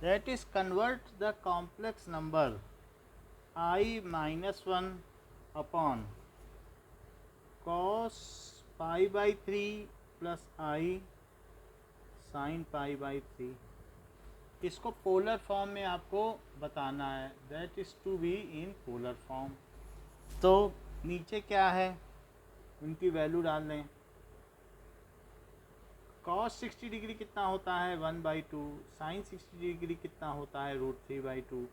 that is convert the complex number I minus 1 upon cos pi by 3 plus I sin pi by 3। इसको polar form में आपको बताना है, that is to be in polar form. तो नीचे क्या है, उनकी वैल्यू डाल लें। cos 60 डिग्री कितना होता है 1/2, sin 60 डिग्री कितना होता है √3/2।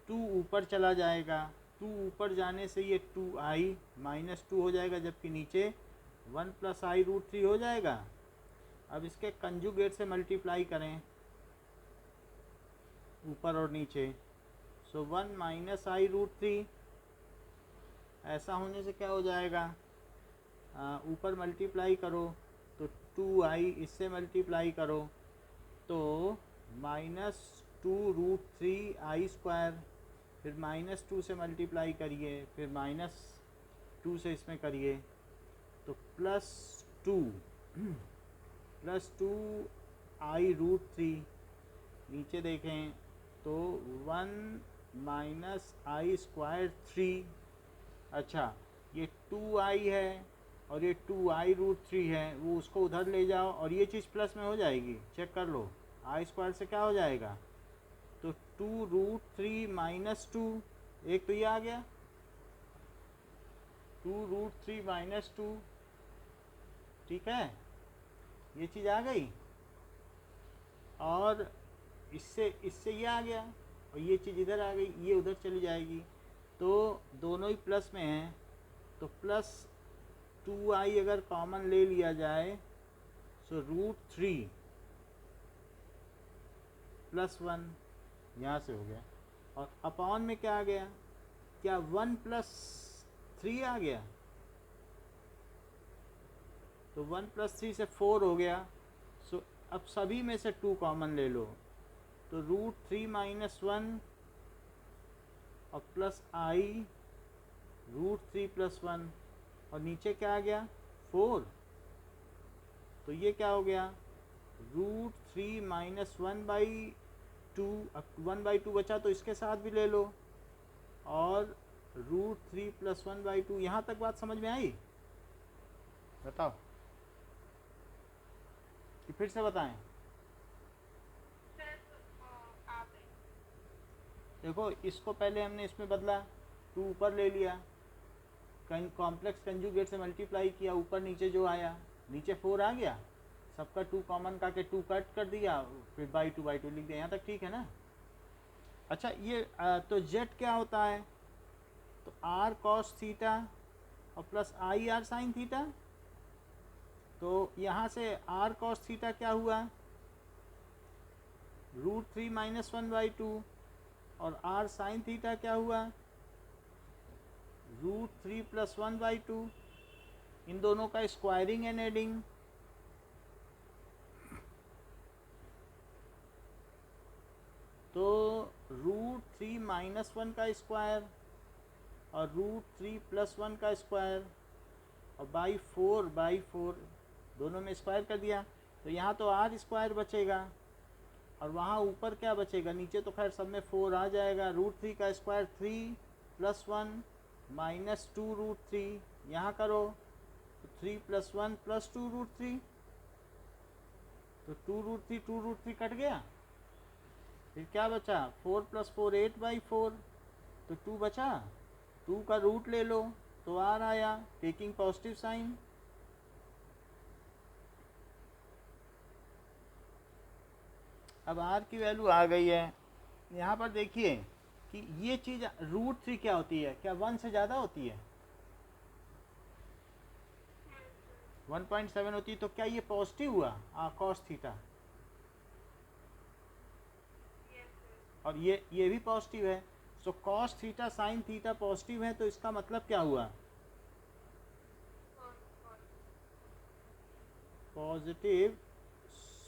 2 ऊपर चला जाएगा, 2 ऊपर जाने से ये 2i माइनस 2 हो जाएगा, जबकि नीचे 1 + i √3 हो जाएगा। अब इसके कंजुगेट से मल्टीप्लाई करें ऊपर और नीचे, सो 1 - i √3। ऐसा होने से क्या हो जाएगा, ऊपर मल्टीप्लाई करो तो 2i, इससे मल्टीप्लाई करो तो -2√3i², फिर -2 से मल्टीप्लाई करिए, फिर -2 से इसमें करिए तो +2i√3। नीचे देखें तो 1 - i² 3। अच्छा, ये 2i है और ये 2i√3 है, वो उसको उधर ले जाओ और ये चीज़ प्लस में हो जाएगी, चेक कर लो। i² से क्या हो जाएगा, तो 2√3 - 2, एक तो ये आ गया 2√3 - 2, ठीक है, ये चीज़ आ गई। और इससे ये आ गया और ये चीज़ इधर आ गई, ये उधर चली जाएगी, तो दोनों ही प्लस में हैं। तो +2i अगर कॉमन ले लिया जाए सो √3 + 1 यहाँ से हो गया। और अपॉन में क्या आ गया, क्या 1 + 3 आ गया, तो 1 + 3 से 4 हो गया। सो अब सभी में से 2 कॉमन ले लो, तो √3 - 1 और प्लस i √3 + 1, और नीचे क्या आ गया 4। तो ये क्या हो गया √3 - 1/2, अब 1/2 बचा तो इसके साथ भी ले लो, और √3 + 1/2। यहाँ तक बात समझ में आई, बताओ कि फिर से बताएं। देखो, इसको पहले हमने इसमें बदला, 2 ऊपर ले लिया, कॉम्प्लेक्स कंजुगेट से मल्टीप्लाई किया, ऊपर नीचे जो आया, नीचे 4 आ गया, सबका 2 कॉमन करके 2 कट कर दिया, फिर /2 लिख दिया। यहाँ तक ठीक है ना। अच्छा, ये तो z क्या होता है, तो r cos थीटा और plus i r sin theta. तो यहाँ से r cos थीटा क्या हुआ √3 - 1/2, और r sin थीटा क्या हुआ √3 + 1/2। इन दोनों का स्क्वायरिंग एंड एडिंग, तो √3 - 1 का स्क्वायर और √3 + 1 का स्क्वायर और /4 दोनों में स्क्वायर कर दिया, तो यहाँ तो r² बचेगा, और वहाँ ऊपर क्या बचेगा, नीचे तो खैर सब में 4 आ जाएगा। √3 का स्क्वायर 3 + 1 -2√3, यहाँ करो तो 3 + 1 + 2√3, तो 2√3 कट गया, फिर क्या बचा 4 + 4 8/4, तो 2 बचा, 2 का रूट ले लो तो r आया, टेकिंग पॉजिटिव साइन। अब r की वैल्यू आ गई है। यहाँ पर देखिए कि ये चीज़ √3 क्या होती है, क्या 1 से ज़्यादा होती है, 1.7 होती है, तो क्या ये पॉजिटिव हुआ cos थीटा, और ये भी पॉजिटिव है। So cos theta sin theta positive है, तो इसका मतलब क्या हुआ, positive.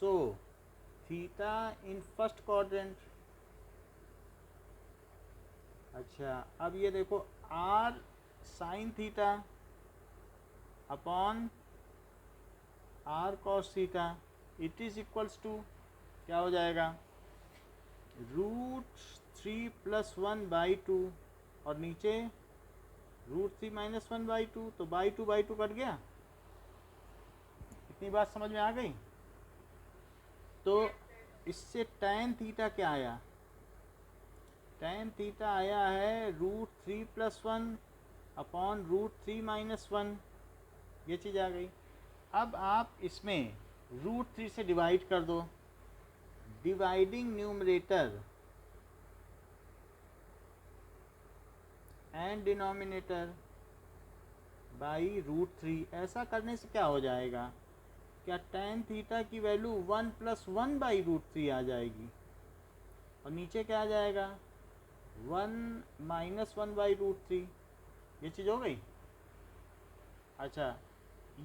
So theta in first quadrant. अच्छा, अब ये देखो r sin theta upon r cos theta, it is equals to क्या हो जाएगा, √3+1/2 और नीचे √3 - 1/2, तो बाई टू कट गया। इतनी बात समझ में आ गई। तो इससे tan थीटा क्या आया? tan थीटा आया है √3+1/√3 - 1, ये चीज़ आ गई। अब आप इसमें √3 से डिवाइड कर दो, dividing numerator and denominator by √3। ऐसा करने से क्या हो जाएगा? क्या tan थीटा की वैल्यू 1 + 1/√3 आ जाएगी, और नीचे क्या आ जाएगा? 1 - 1/√3। ये चीज़ हो गई। अच्छा,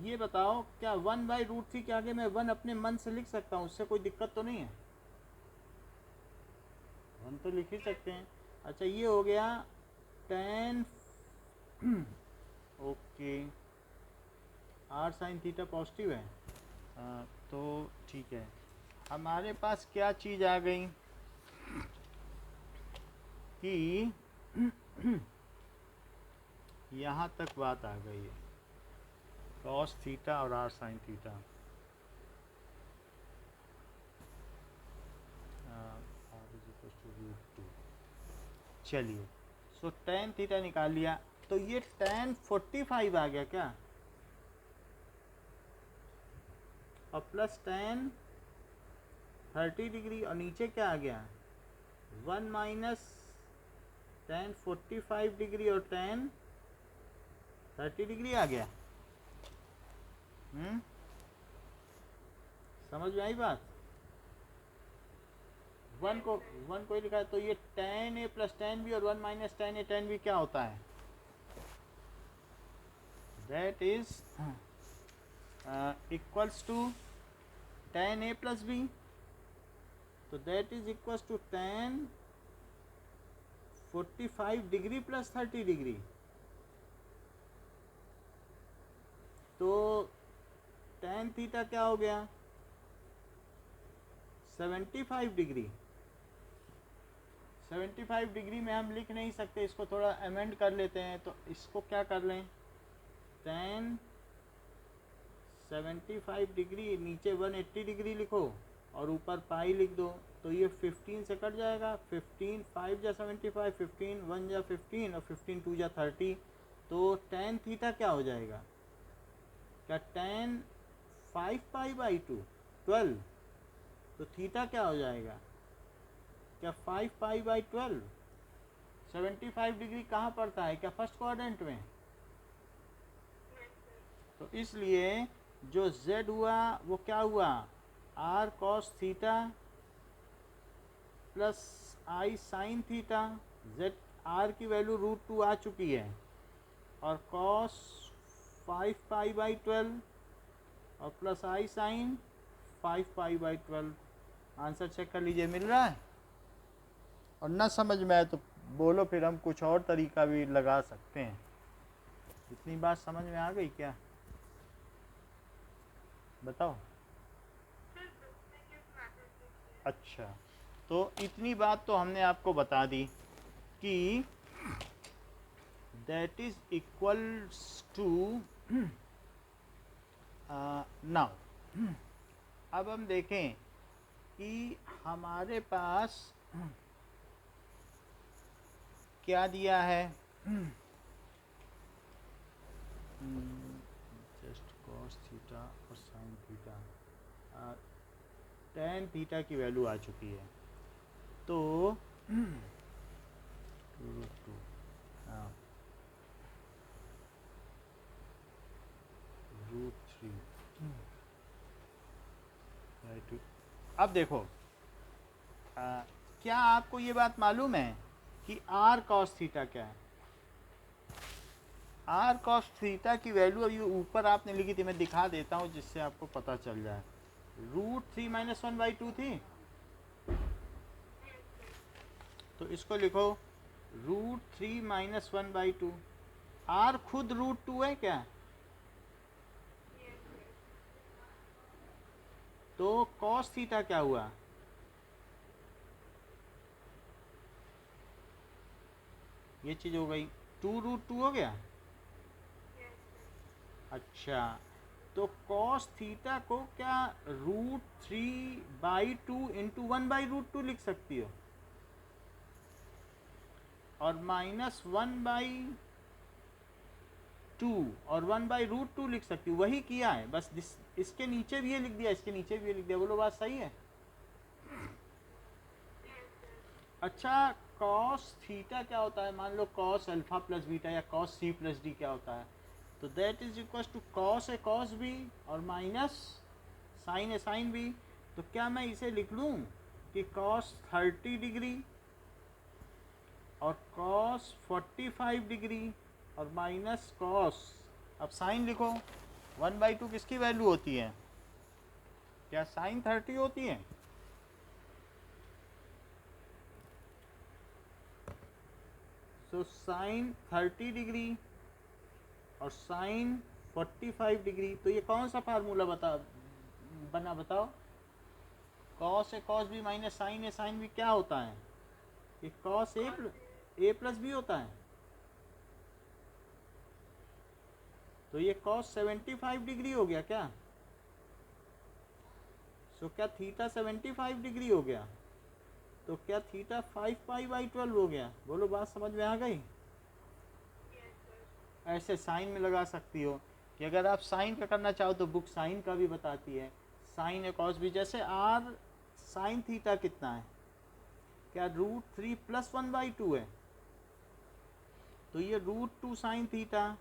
ये बताओ, क्या 1/√3 के आगे मैं 1 अपने मन से लिख सकता हूँ? उससे कोई दिक्कत तो नहीं है? 1 तो लिख ही सकते हैं। अच्छा, ये हो गया tan okay, r sin theta positive है। तो ठीक है, हमारे पास क्या चीज़ आ गई कि यहाँ तक बात आ गई है, cos थीटा और r sin थीटा। चलिए, सो tan थीटा निकाल लिया, तो ये tan 45 आ गया क्या, और प्लस tan 30 डिग्री, और नीचे क्या आ गया? 1 - tan 45 डिग्री और tan 30 डिग्री आ गया। समझ में आई बात? 1 को ही लिखा है, तो ये tan A + tan B और 1 - tan A tan B क्या होता है? That is equals to tan A + B, तो that is equals to tan 45 degree + 30 degree. तो tan थीटा क्या हो गया? 75 डिग्री। 75 डिग्री में हम लिख नहीं सकते, इसको थोड़ा अमेंड कर लेते हैं। तो इसको क्या कर लें? tan 75 डिग्री, नीचे 180 डिग्री लिखो और ऊपर पाई लिख दो, तो ये 15 से कट जाएगा। 15 5 जा 75, 15 1 जा 15 और 15 2 जा 30। तो tan थीटा क्या हो जाएगा? क्या tan 5π/2 12, तो थीटा क्या हो जाएगा? क्या 5π/12? 75 डिग्री कहाँ पड़ता है? क्या फर्स्ट क्वाड्रेंट में? तो इसलिए जो z हुआ वो क्या हुआ? r cos theta plus i sin theta. z r की वैल्यू √2 आ चुकी है, और cos 5π/12 और plus i sin 5π/12। Answer check कर लीजिए, मिल रहा है? और ना समझ में आए तो बोलो, फिर हम कुछ और तरीका भी लगा सकते हैं। इतनी बात समझ में आ गई क्या? बताओ। अच्छा, तो इतनी बात तो हमने आपको बता दी कि that is equals to now. अब हम देखें कि हमारे पास क्या दिया है। जस्ट cos थीटा और sin थीटा, tan थीटा की वैल्यू आ चुकी है, तो √2 √3/2। अब देखो, क्या आपको ये बात मालूम है कि r cos थीटा क्या है? r cos थीटा की वैल्यू अभी ऊपर आपने लिखी थी, मैं दिखा देता हूँ जिससे आपको पता चल जाए। √3 - 1/2 थी, तो इसको लिखो √3 - 1/2। r खुद √2 है क्या? तो cos थीटा क्या हुआ? ये चीज़ हो गई। 2√2 हो गया। अच्छा, तो कॉस थीटा को क्या √3/2 इंटू 1/√2 लिख सकती हो, और -1/2 और 1/√2 लिख सकती हूँ। वही किया है, बस इसके नीचे भी ये लिख दिया, इसके नीचे भी ये लिख दिया। बोलो बात सही है। अच्छा, कॉस थीटा क्या होता है? मान लो कॉस अल्फा प्लस बीटा या कॉस सी प्लस डी क्या होता है? तो that is equal to cos A cos B और minus sine A sine B. तो क्या मैं इसे लिख लूँ कि कॉस 30 डिग्री और कॉस 45 डिग्री और माइनस कॉस, अब साइन लिखो, 1/2 किसकी वैल्यू होती है? क्या साइन 30 होती है? सो साइन 30 डिग्री और साइन 45 डिग्री, तो ये कौन सा फार्मूला बना बताओ? Cos A cos B minus sine A sine B क्या होता है? ये कॉस ए प्लस बी होता है। तो ये कॉस 75 डिग्री हो गया क्या? सो क्या थीटा 75 डिग्री हो गया? तो क्या थीटा 5π/12 हो गया? बोलो बात समझ में आ गई? ऐसे साइन में लगा सकती हो कि अगर आप साइन का करना चाहो तो बुक साइन का भी बताती है, साइन ए कॉस भी। जैसे आर साइन थीटा कितना है? क्या √3 + 1/2 है? तो ये √2 साइन थीटा,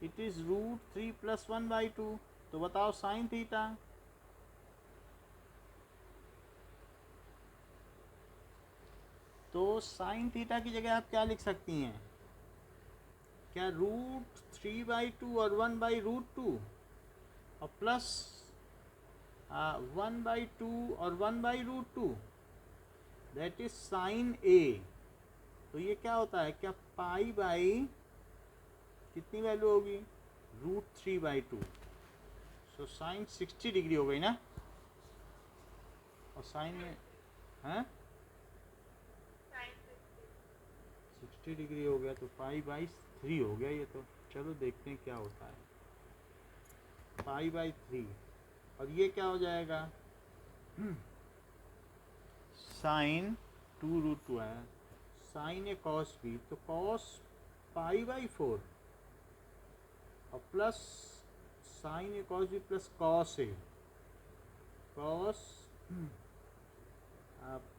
इट इज √3 + 1/2। तो बताओ साइन थीटा। तो साइन थीटा की जगह आप क्या लिख सकती हैं? क्या √3/2 और 1/√2 और प्लस 1/2 और 1/√2, दैट इज साइन ए। तो ये क्या होता है? क्या पाई बाई कितनी वैल्यू होगी? √3/2। सो साइन 60 डिग्री हो गई ना। और साइन में है 60 डिग्री हो गया, तो π/3 हो गया ये तो। चलो देखते हैं क्या होता है। π/3 और ये क्या हो जाएगा? साइन 2√2 है, साइन ए कॉस बी, तो कॉस π/4 और plus sign A cos B plus cos A, cos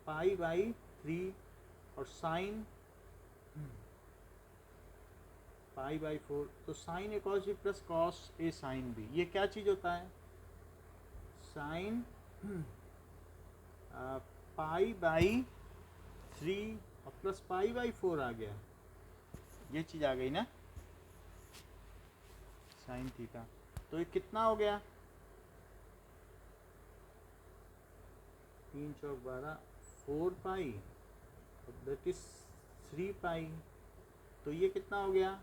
π/3 और साइन π/4, तो sign A cos B plus cos A sine B. ये क्या चीज़ होता है? साइन π/3 और प्लस π/4 आ गया। ये चीज़ आ गई ना, साइन थीटा। तो ये कितना हो गया? 3 चौक 12, 4π, दैट इज 3π। तो ये कितना हो गया?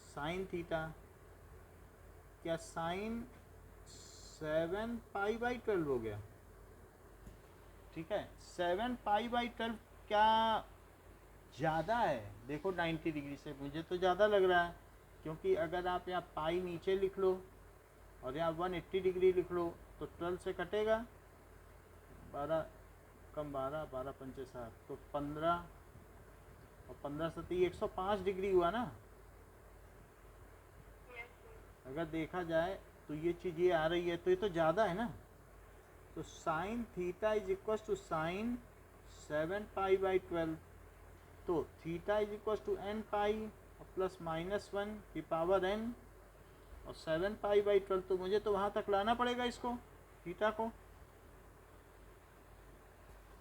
साइन थीटा, क्या साइन 7π/12 हो गया? ठीक है, 7π/12 क्या ज़्यादा है? देखो 90 डिग्री से मुझे तो ज़्यादा लग रहा है, क्योंकि अगर आप यहाँ पाई नीचे लिख लो और यहाँ 180 डिग्री लिख लो तो 12 से कटेगा, 12 कम 12, 12 पंचे 7, तो 15 और 15 से 105 डिग्री हुआ ना। अगर देखा जाए तो ये चीज़ ये आ रही है, तो ये तो ज़्यादा है ना। तो sine theta is equal to sine 7π/12, तो theta is equal to nπ और प्लस -1 की पावर n और 7π/12। तो मुझे तो वहाँ तक लाना पड़ेगा इसको, थीटा को।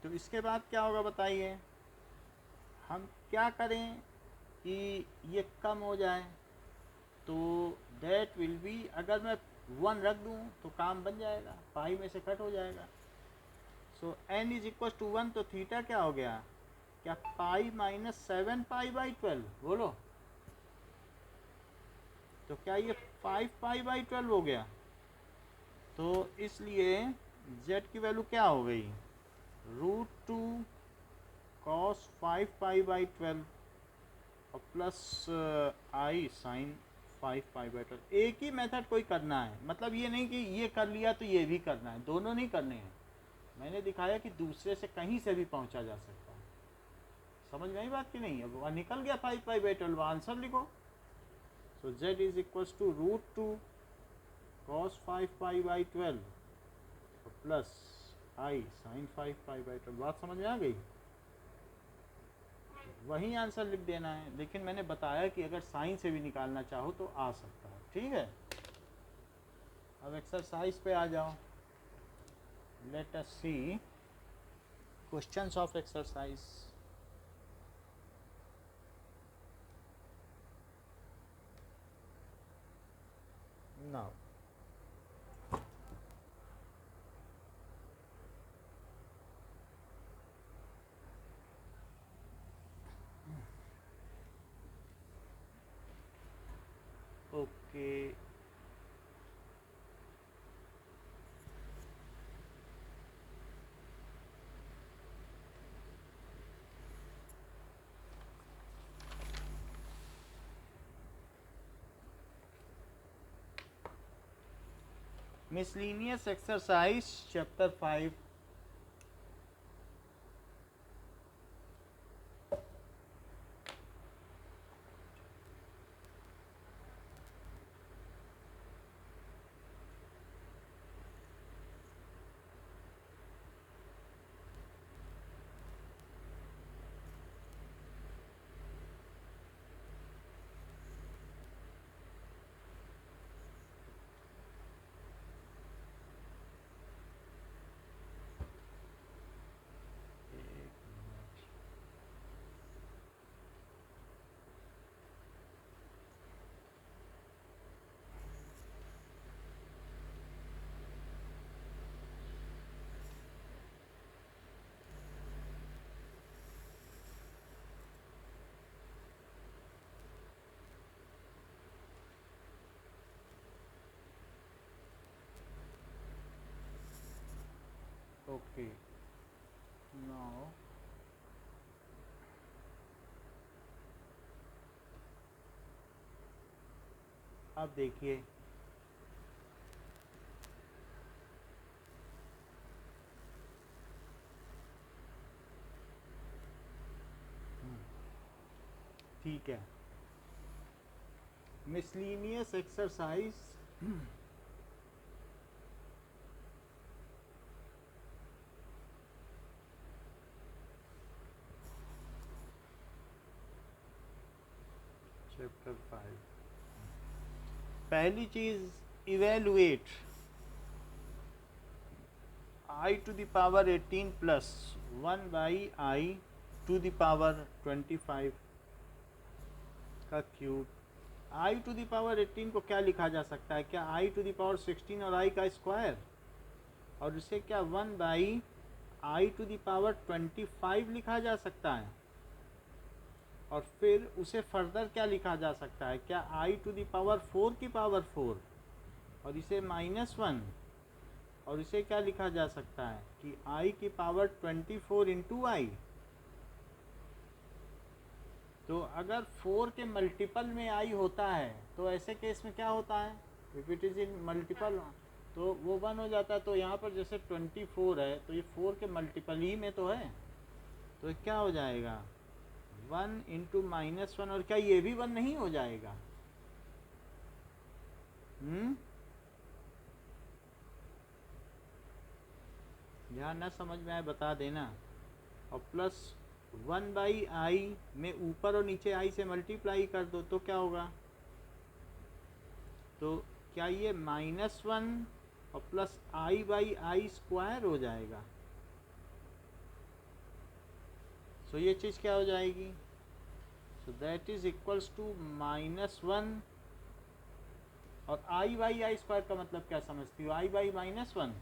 तो इसके बाद क्या होगा बताइए? हम क्या करें कि ये कम हो जाए? तो दैट विल बी, अगर मैं 1 रख दूँ तो काम बन जाएगा, पाई में से कट हो जाएगा। सो n इज इक्वल टू 1, तो थीटा क्या हो गया? क्या पाई माइनस 7π/12? बोलो, तो क्या ये 5π/12 हो गया? तो इसलिए z की वैल्यू क्या हो गई? √2 कॉस 5π/12 और प्लस आई साइन 5π/12। एक ही मेथड कोई करना है, मतलब ये नहीं कि ये कर लिया तो ये भी करना है, दोनों नहीं करने हैं। मैंने दिखाया कि दूसरे से कहीं से भी पहुंचा जा सकता है। समझ में आई बात कि नहीं? अब वहाँ निकल गया 5π/12, आंसर लिखो। So z is equals to √2 cos 5π/12 plus i sine 5π/12। बात समझ में आ गई? वही आंसर लिख देना है, लेकिन मैंने बताया कि अगर साइन से भी निकालना चाहो तो आ सकता है। ठीक है, अब एक्सरसाइज पे आ जाओ। Let us see questions of exercise. Now okay, miscellaneous exercise chapter 5। Okay, now अब देखिए, ठीक है, मिसलिनियस एक्सरसाइज चैप्टर 5। पहली चीज, evaluate i to the power 18 plus 1 by i to the power 25 का cube. i to the power 18 को क्या लिखा जा सकता है? क्या i to the power 16 और i का स्क्वायर, और इसे क्या 1 by i to the power 25 लिखा जा सकता है? और फिर उसे फर्दर क्या लिखा जा सकता है? क्या i to the power 4 की पावर 4 और इसे -1, और इसे क्या लिखा जा सकता है कि i की पावर 24 इंटू आई। तो अगर 4 के मल्टीपल में i होता है तो ऐसे केस में क्या होता है? If it is in multiple तो वो 1 हो जाता है। तो यहाँ पर जैसे 24 है तो ये 4 के मल्टीपल ही में तो है, तो क्या हो जाएगा 1 इंटू -1, और क्या ये भी 1 नहीं हो जाएगा? यहाँ ना समझ में आए बता देना। और प्लस 1 बाई आई में ऊपर और नीचे आई से मल्टीप्लाई कर दो तो क्या होगा? तो क्या ये -1 और plus I by I square हो जाएगा? सो ये चीज़ क्या हो जाएगी? So that is equals to -1, और आई बाई आई स्क्वायर का मतलब क्या समझती हो? आई बाई -1।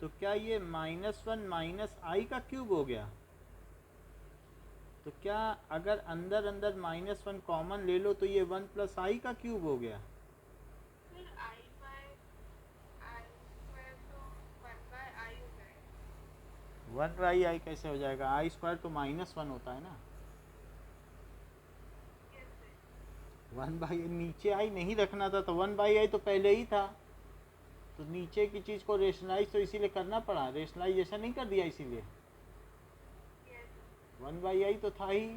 तो क्या ये -1 माइनस आई का क्यूब हो गया? तो क्या अगर अंदर अंदर -1 कॉमन ले लो तो ये 1 प्लस आई का क्यूब हो गया? फिर आई बाय आई स्क्वायर तो 1 बाय आई 1/i कैसे हो जाएगा? आई स्क्वायर तो -1 होता है ना। 1/i नीचे आई नहीं रखना था, तो 1/i तो पहले ही था, तो नीचे की चीज़ को रेशनलाइज तो इसीलिए करना पड़ा, रेशनलाइजेशन नहीं कर दिया इसीलिए। 1/i तो था ही,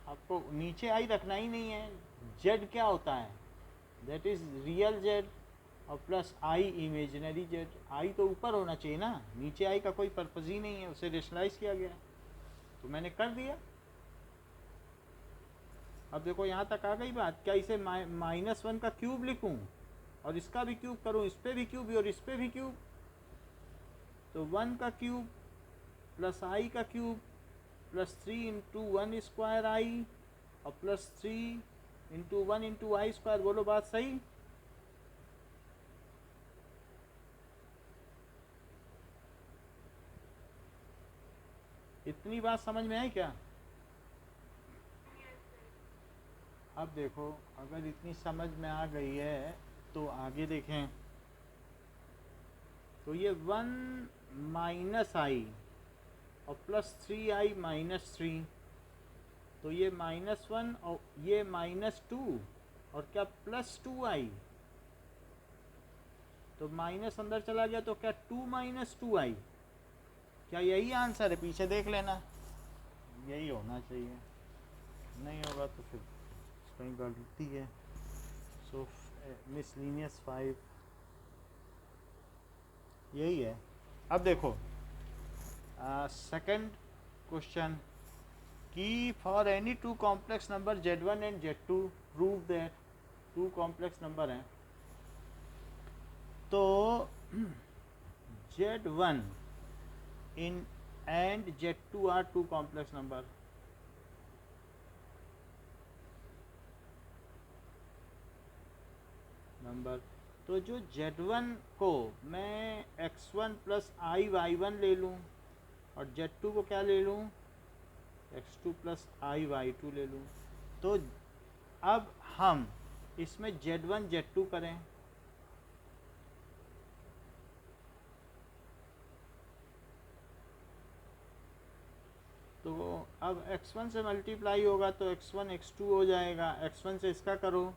आपको नीचे आई रखना ही नहीं है। जेड क्या होता है? दैट इज़ रियल जेड और प्लस आई इमेजिनरी जेड। आई तो ऊपर होना चाहिए ना, नीचे आई का कोई पर्पज़ ही नहीं है, उसे रेशनलाइज किया गया तो मैंने कर दिया। अब देखो यहाँ तक आ गई बात। क्या इसे -1 का क्यूब लिखूँ और इसका भी क्यूब करूँ, इस पर भी क्यूब और इस पर भी क्यूब, तो 1 का क्यूब प्लस आई का क्यूब प्लस 3 इंटू 1 स्क्वायर आई और प्लस 3 इंटू 1 इंटू आई स्क्वायर। बोलो बात सही? इतनी बात समझ में आई क्या? अब देखो, अगर इतनी समझ में आ गई है तो आगे देखें। तो ये 1 माइनस आई और प्लस 3i माइनस 3, तो ये -1 और ये -2 और क्या प्लस 2i, तो माइनस अंदर चला गया तो क्या 2 - 2i। क्या यही आंसर है? पीछे देख लेना, यही होना चाहिए, नहीं होगा तो फिर कहीं गलती है। सो मिसलिनियस 5 यही है। अब देखो सेकंड क्वेश्चन कि for any two complex number z1 and z2 prove that, two complex number हैं तो z1 in and z2 are two complex number. तो जो z1 को मैं x1 प्लस आई y1 ले लूँ और z2 को क्या ले लूँ, x2 प्लस आई y2 ले लूँ, तो अब हम इसमें z1 z2 करें। तो अब x1 से मल्टीप्लाई होगा तो x1 x2 हो जाएगा, x1 से इसका करो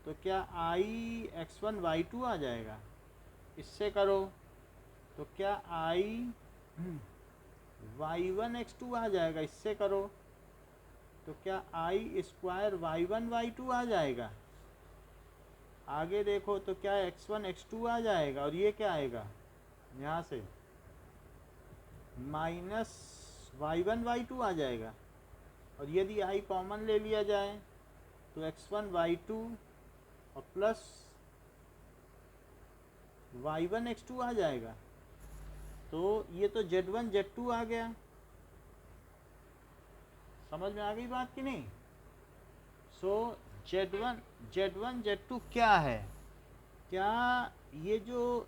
तो क्या आई x1 y2 आ जाएगा, इससे करो तो क्या आई y1 x2 आ जाएगा, इससे करो तो क्या आई स्क्वायर y1 y2 आ जाएगा। आगे देखो तो क्या x1 x2 आ जाएगा और ये क्या आएगा यहाँ से माइनस y1 y2 आ जाएगा। और यदि आई कॉमन ले लिया जाए तो x1 y2 और प्लस y1 x2 आ जाएगा। तो ये तो z1 z2 आ गया। समझ में आ गई बात कि नहीं? सो z1 z2 क्या है? क्या ये जो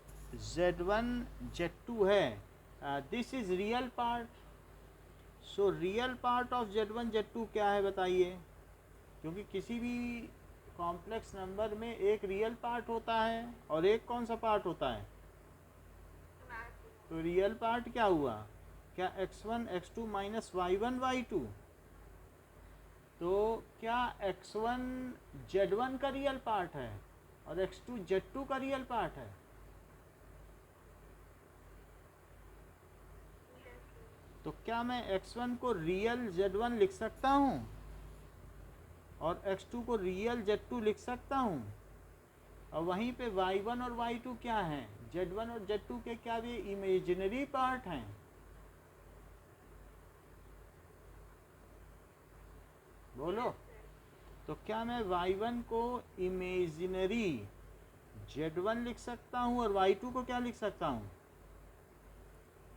z1 z2 है, this is real part. So real part of z1 z2 क्या है बताइए? क्योंकि किसी भी कॉम्प्लेक्स नंबर में एक रियल पार्ट होता है और एक कौन सा पार्ट होता है? तो रियल पार्ट क्या हुआ? क्या x1 x2 minus y1 y2। तो क्या x1 z1 का रियल पार्ट है और x2 z2 का रियल पार्ट है? तो क्या मैं x1 को रियल z1 लिख सकता हूँ और x2 को रियल z2 लिख सकता हूँ? और वहीं पे y1 और y2 क्या हैं? z1 और z2 के क्या भी इमेजिनरी पार्ट हैं? बोलो। तो क्या मैं y1 को इमेजिनरी z1 लिख सकता हूँ और y2 को क्या लिख सकता हूँ?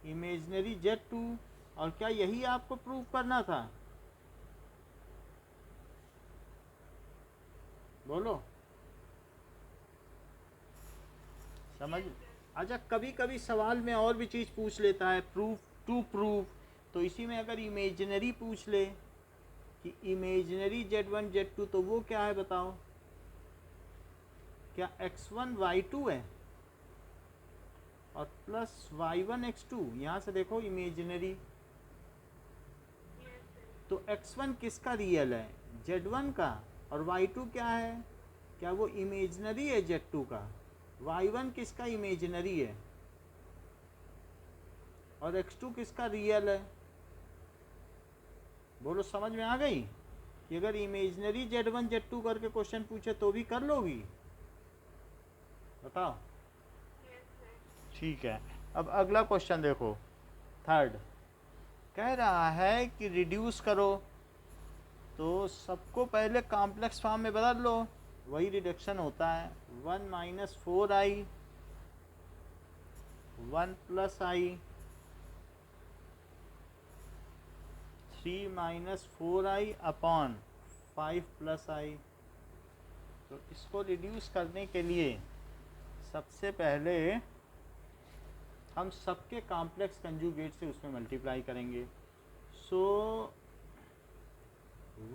Imaginary z2। और क्या यही आपको प्रूव करना था? बोलो। समझ? अच्छा, कभी कभी सवाल में और भी चीज़ पूछ लेता है, प्रूफ टू प्रूव। तो इसी में अगर इमेजिनरी पूछ ले कि इमेजिनरी z1 z2 तो वो क्या है बताओ? क्या x1 y2 है? और प्लस y1 x2, यहाँ से देखो इमेजिनरी, तो x1 किसका रियल है, z1 का, और y2 क्या है, क्या वो इमेजिनरी है z2 का, y1 किसका इमेजिनरी है और x2 किसका रियल है। बोलो समझ में आ गई कि अगर इमेजिनरी z1 z2 करके क्वेश्चन पूछे तो भी कर लोगी, बताओ। ठीक है, अब अगला क्वेश्चन देखो, थर्ड कह रहा है कि रिड्यूस करो, तो सबको पहले कॉम्प्लेक्स फॉर्म में बदल लो, वही रिडक्शन होता है। 1 माइनस 4i 1 प्लस आई 3 माइनस 4i अपॉन 5 प्लस आई। तो इसको रिड्यूस करने के लिए सबसे पहले हम सबके कॉम्प्लेक्स कंजुगेट से उसमें मल्टीप्लाई करेंगे। सो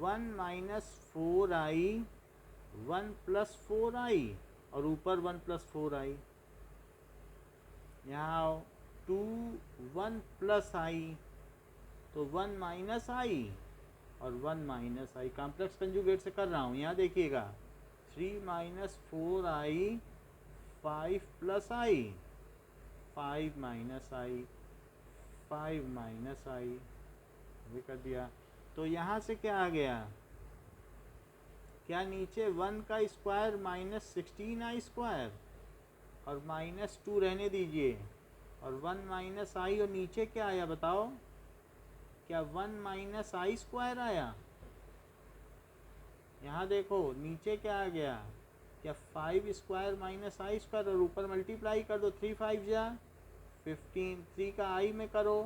1 माइनस 4i 1 प्लस 4i और ऊपर 1 प्लस 4i, यहाँ 2 1 प्लस आई तो 1 माइनस आई और 1 माइनस आई, कॉम्प्लेक्स कंजुगेट से कर रहा हूँ। यहाँ देखिएगा 3 माइनस 4i 5 प्लस आई 5 माइनस आई 5 माइनस आई, ये कर दिया। तो यहाँ से क्या आ गया, क्या नीचे 1 का स्क्वायर माइनस 16i स्क्वायर और माइनस 2 रहने दीजिए और 1 माइनस आई, और नीचे क्या आया बताओ, क्या 1 माइनस आई स्क्वायर आया। यहाँ देखो नीचे क्या आ गया, क्या 5 स्क्वायर माइनस आई स्क्वायर और ऊपर मल्टीप्लाई कर दो, 3 5 जा 15, 3 का आई में करो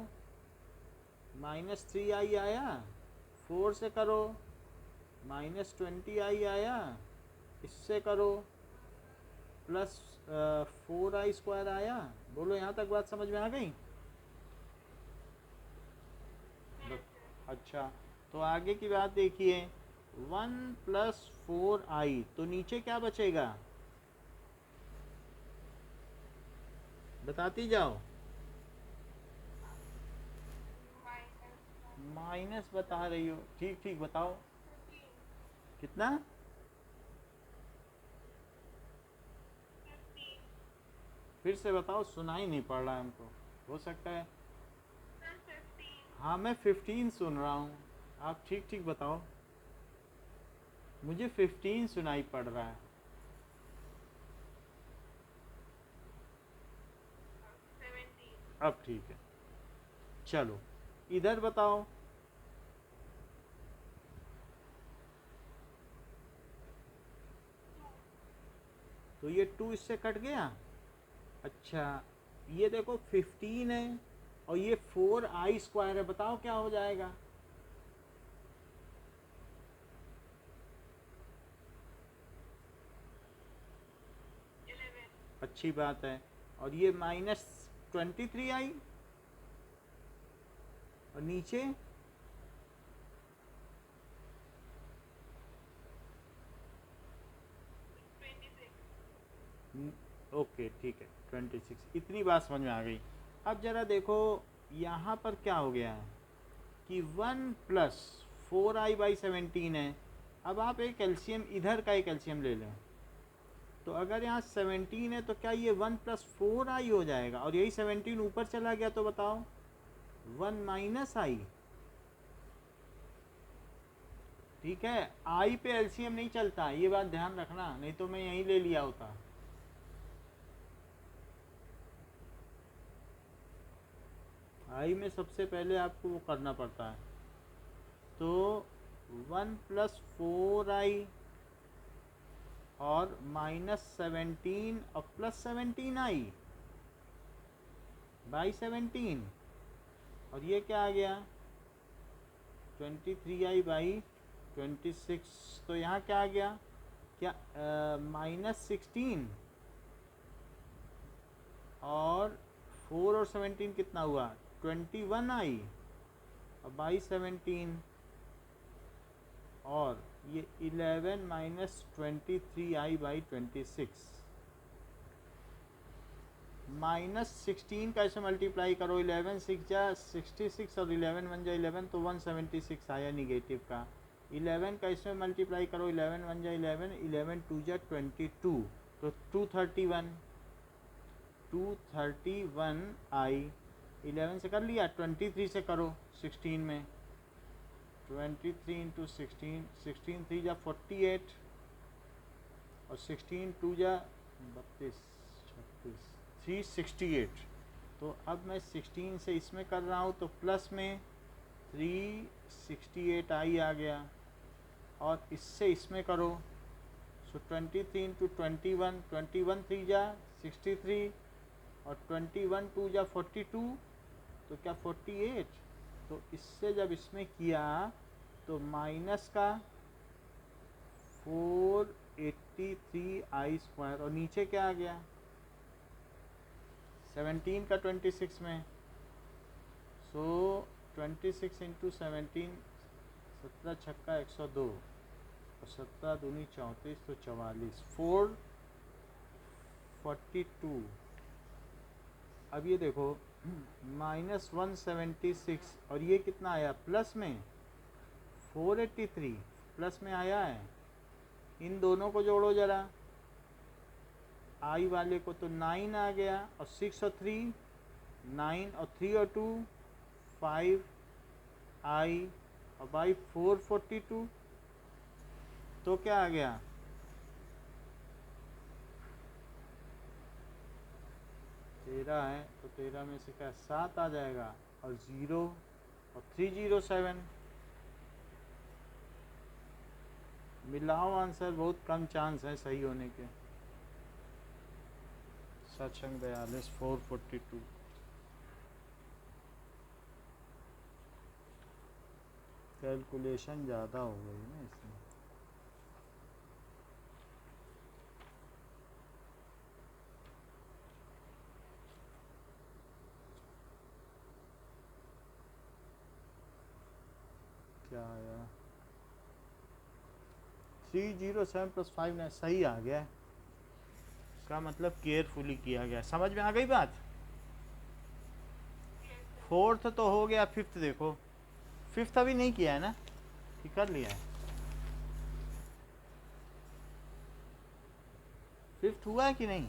माइनस 3i आया, 4 से करो माइनस 20i आया, इससे करो प्लस 4i स्क्वायर आया। बोलो यहाँ तक बात समझ में आ गई। अच्छा, तो आगे की बात देखिए, 1 प्लस 4i, तो नीचे क्या बचेगा, बताती जाओ। माइनस बता रही हो, ठीक ठीक बताओ कितना, फिर से बताओ, सुनाई नहीं पड़ रहा है हमको, हो सकता है। हाँ मैं 15 सुन रहा हूँ, आप ठीक ठीक बताओ, मुझे 15 सुनाई पड़ रहा है। अब ठीक है, चलो इधर बताओ, तो ये 2 इससे कट गया। अच्छा ये देखो 15 है और ये 4i स्क्वायर है, बताओ क्या हो जाएगा। अच्छी बात है, और ये माइनस 23i और नीचे ओके ठीक है 26, इतनी बात समझ में आ गई। अब जरा देखो यहाँ पर क्या हो गया है कि 1 प्लस 4i बाई 17 है। अब आप एक एलसीएम इधर का एक एलसीएम ले लें, तो अगर यहाँ 17 है तो क्या ये 1 प्लस 4i हो जाएगा, और यही 17 ऊपर चला गया तो बताओ 1 माइनस आई। ठीक है, आई पे एलसीएम नहीं चलता, ये बात ध्यान रखना, नहीं तो मैं यहीं ले लिया होता। आई में सबसे पहले आपको वो करना पड़ता है। तो 1 प्लस 4i और माइनस 17 और प्लस 17i बाई 17, और ये क्या आ गया 23i बाई 26। तो यहाँ क्या आ गया, क्या माइनस 16 और 4 और 17 कितना हुआ 21i और बाई 17, और ये 11 माइनस 23i बाई 26। -16 का इसे मल्टीप्लाई करो, 11 6 जा 66 और 11 1 जा 11, तो 176 आया निगेटिव का। 11 का इसमें मल्टीप्लाई करो, 11 1 जा 11, 11 2 जा 22, तो 231 आई। 11 से कर लिया, 23 से करो 16 में, 23 इंटू 16, 16 3 जा 48 और 16 2 जा 32 36 368। तो अब मैं 16 से इसमें कर रहा हूँ तो प्लस में 368 आई आ गया, और इससे इसमें करो, सो 23 इंटू 21, 21 3 जा 63 और 21 2 जा 42, तो क्या 48। तो इससे जब इसमें किया तो माइनस का 483 आई स्क्वायर, और नीचे क्या आ गया 17 का 26 में, सो 26 इंटू 17, 17 छक्का 102 और 17 दूनी 34, तो 44, 442। अब ये देखो -176 और ये कितना आया प्लस में 483 प्लस में आया है। इन दोनों को जोड़ो जरा, आई वाले को तो 9 आ गया, और 6 और 3 9 और 3 और 2 5 आई, और बाई 442, तो क्या आ गया 13 है, तो 13 में से क्या 7 आ जाएगा, और 0 और 307। मिलाओ आंसर, बहुत कम चांस है सही होने के। सत्संग 42 442। कैलकुलेशन ज़्यादा हो गई ना इसमें। क्या आया 307 + 5 9, सही आ गया। इसका मतलब केयरफुली किया गया। समझ में आ गई बात। फोर्थ तो हो गया, फिफ्थ देखो, फिफ्थ अभी नहीं किया है ना, कि कर लिया है? फिफ्थ हुआ है कि नहीं?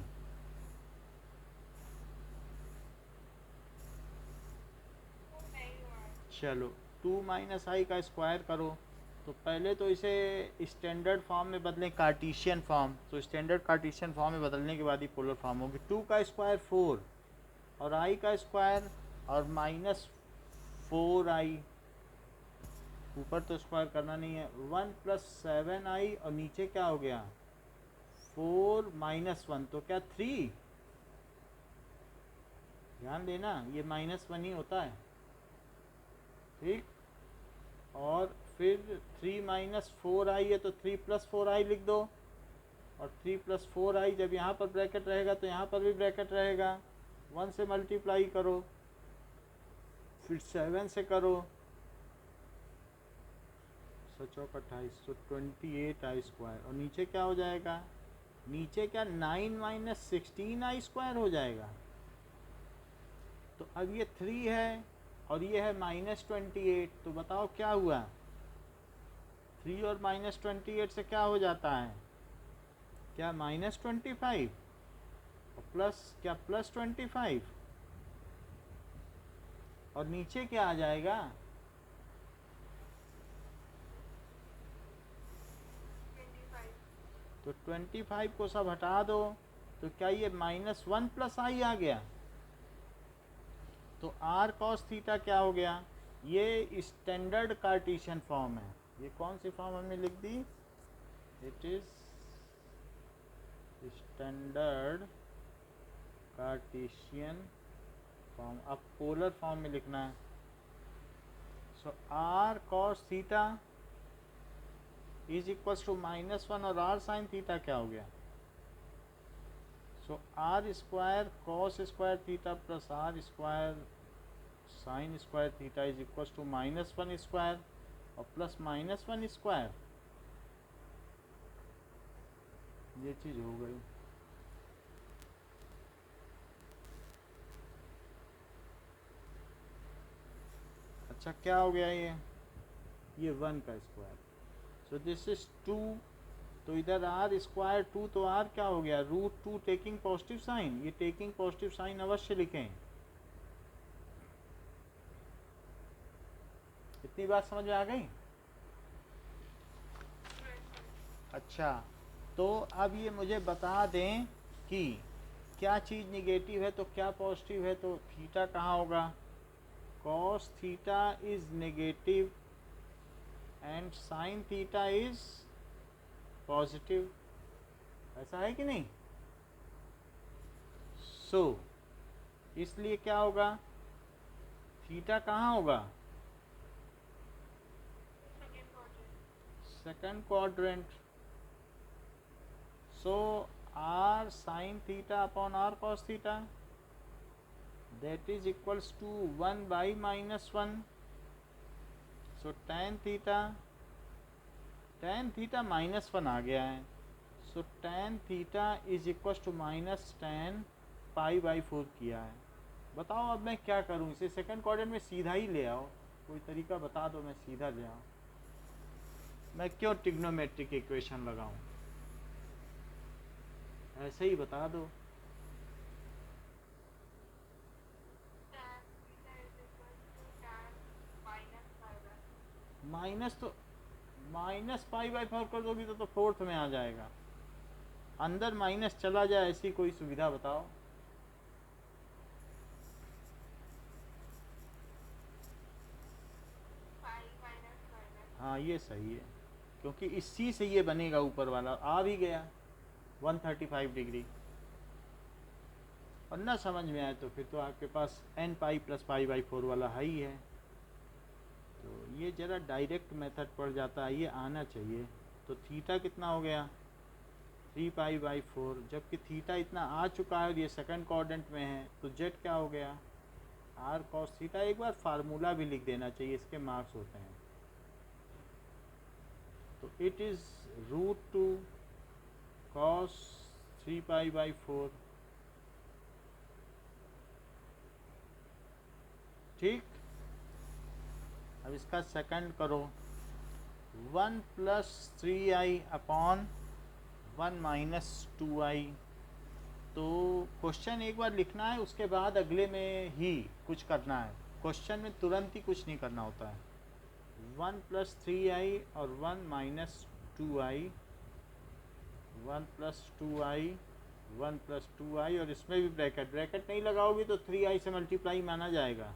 चलो 2 - i का स्क्वायर करो, तो पहले तो इसे स्टैंडर्ड फॉर्म में बदलें, कार्टीशियन फॉर्म। तो स्टैंडर्ड कार्टीशियन फॉर्म में बदलने के बाद ही पोलर फॉर्म होगी। 2 का स्क्वायर 4 और i का स्क्वायर और -4i, ऊपर तो स्क्वायर करना नहीं है। 1 + 7i और नीचे क्या हो गया 4 - 1, तो क्या 3। ध्यान देना ये -1 ही होता है, ठीक। और फिर 3 - 4i है तो 3 + 4i लिख दो, और 3 + 4i जब यहाँ पर ब्रैकेट रहेगा तो यहाँ पर भी ब्रैकेट रहेगा। 1 से मल्टीप्लाई करो, फिर 7 से करो, 7 × 28, तो 28i स्क्वायर, और नीचे क्या हो जाएगा, नीचे क्या 9 - 16i स्क्वायर हो जाएगा। तो अब ये 3 है और ये है -28, तो बताओ क्या हुआ 3 और -28 से क्या हो जाता है, क्या -25 और प्लस क्या +25, और नीचे क्या आ जाएगा 25। तो 25 को सब हटा दो, तो क्या ये -1 + i आ गया। तो r cos थीटा क्या हो गया, ये स्टैंडर्ड कार्टीशियन फॉर्म है। ये कौन सी फॉर्म हमने लिख दी, it is standard Cartesian form. अब पोलर फॉर्म में लिखना है। So r cos theta is equal to -1, और r sin थीटा क्या हो गया, so r square cos square theta plus r square sin square theta is equal to -1 square और plus -1 square. ये चीज़ हो गई। अच्छा क्या हो गया ये 1 का स्क्वायर, सो दिस इज 2, तो इधर आर स्क्वायर 2, तो आर क्या हो गया √2 टेकिंग पॉजिटिव साइन, ये टेकिंग पॉजिटिव साइन अवश्य लिखें। इतनी बात समझ में आ गई? अच्छा, तो अब ये मुझे बता दें कि क्या चीज़ निगेटिव है तो क्या पॉजिटिव है, तो थीटा कहाँ होगा, cos theta is negative and sign theta is positive, ऐसा है कि नहीं? सो इसलिए क्या होगा, थीटा कहाँ होगा, second quadrant, so r sin theta upon r cos theta, that is equals to 1 by -1, so tan theta -1 आ गया है, सो tan theta is equals to -tan π/4 किया है। बताओ अब मैं क्या करूं, इसे सेकंड क्वाड्रेंट में सीधा ही ले आओ, कोई तरीका बता दो मैं सीधा ले आऊं, मैं क्यों ट्रिग्नोमेट्रिक इक्वेशन लगाऊं, ऐसे ही बता दो। माइनस तो -π/4 कर दोगी तो फोर्थ में आ जाएगा, अंदर माइनस चला जाए ऐसी कोई सुविधा बताओ। हाँ ये सही है, क्योंकि इसी से ये बनेगा, ऊपर वाला आ भी गया 135 डिग्री, और ना समझ में आए तो फिर तो आपके पास nπ + π/4 वाला है ही है, तो ये ज़रा डायरेक्ट मेथड पड़ जाता है, ये आना चाहिए। तो थीटा कितना हो गया 3π/4, जबकि थीटा इतना आ चुका है और ये सेकंड क्वाड्रेंट में है, तो जेड क्या हो गया r cos थीटा। एक बार फार्मूला भी लिख देना चाहिए, इसके मार्क्स होते हैं। तो इट इज़ √2 cos 3π/4, ठीक। अब इसका सेकंड करो, 1 + 3i अपॉन 1 - 2i, तो क्वेश्चन एक बार लिखना है, उसके बाद अगले में ही कुछ करना है, क्वेश्चन में तुरंत ही कुछ नहीं करना होता है। 1 + 3i और 1 - 2i, 1 + 2i, 1 + 2i, और इसमें भी ब्रैकेट नहीं लगाओगी तो 3i से मल्टीप्लाई माना जाएगा।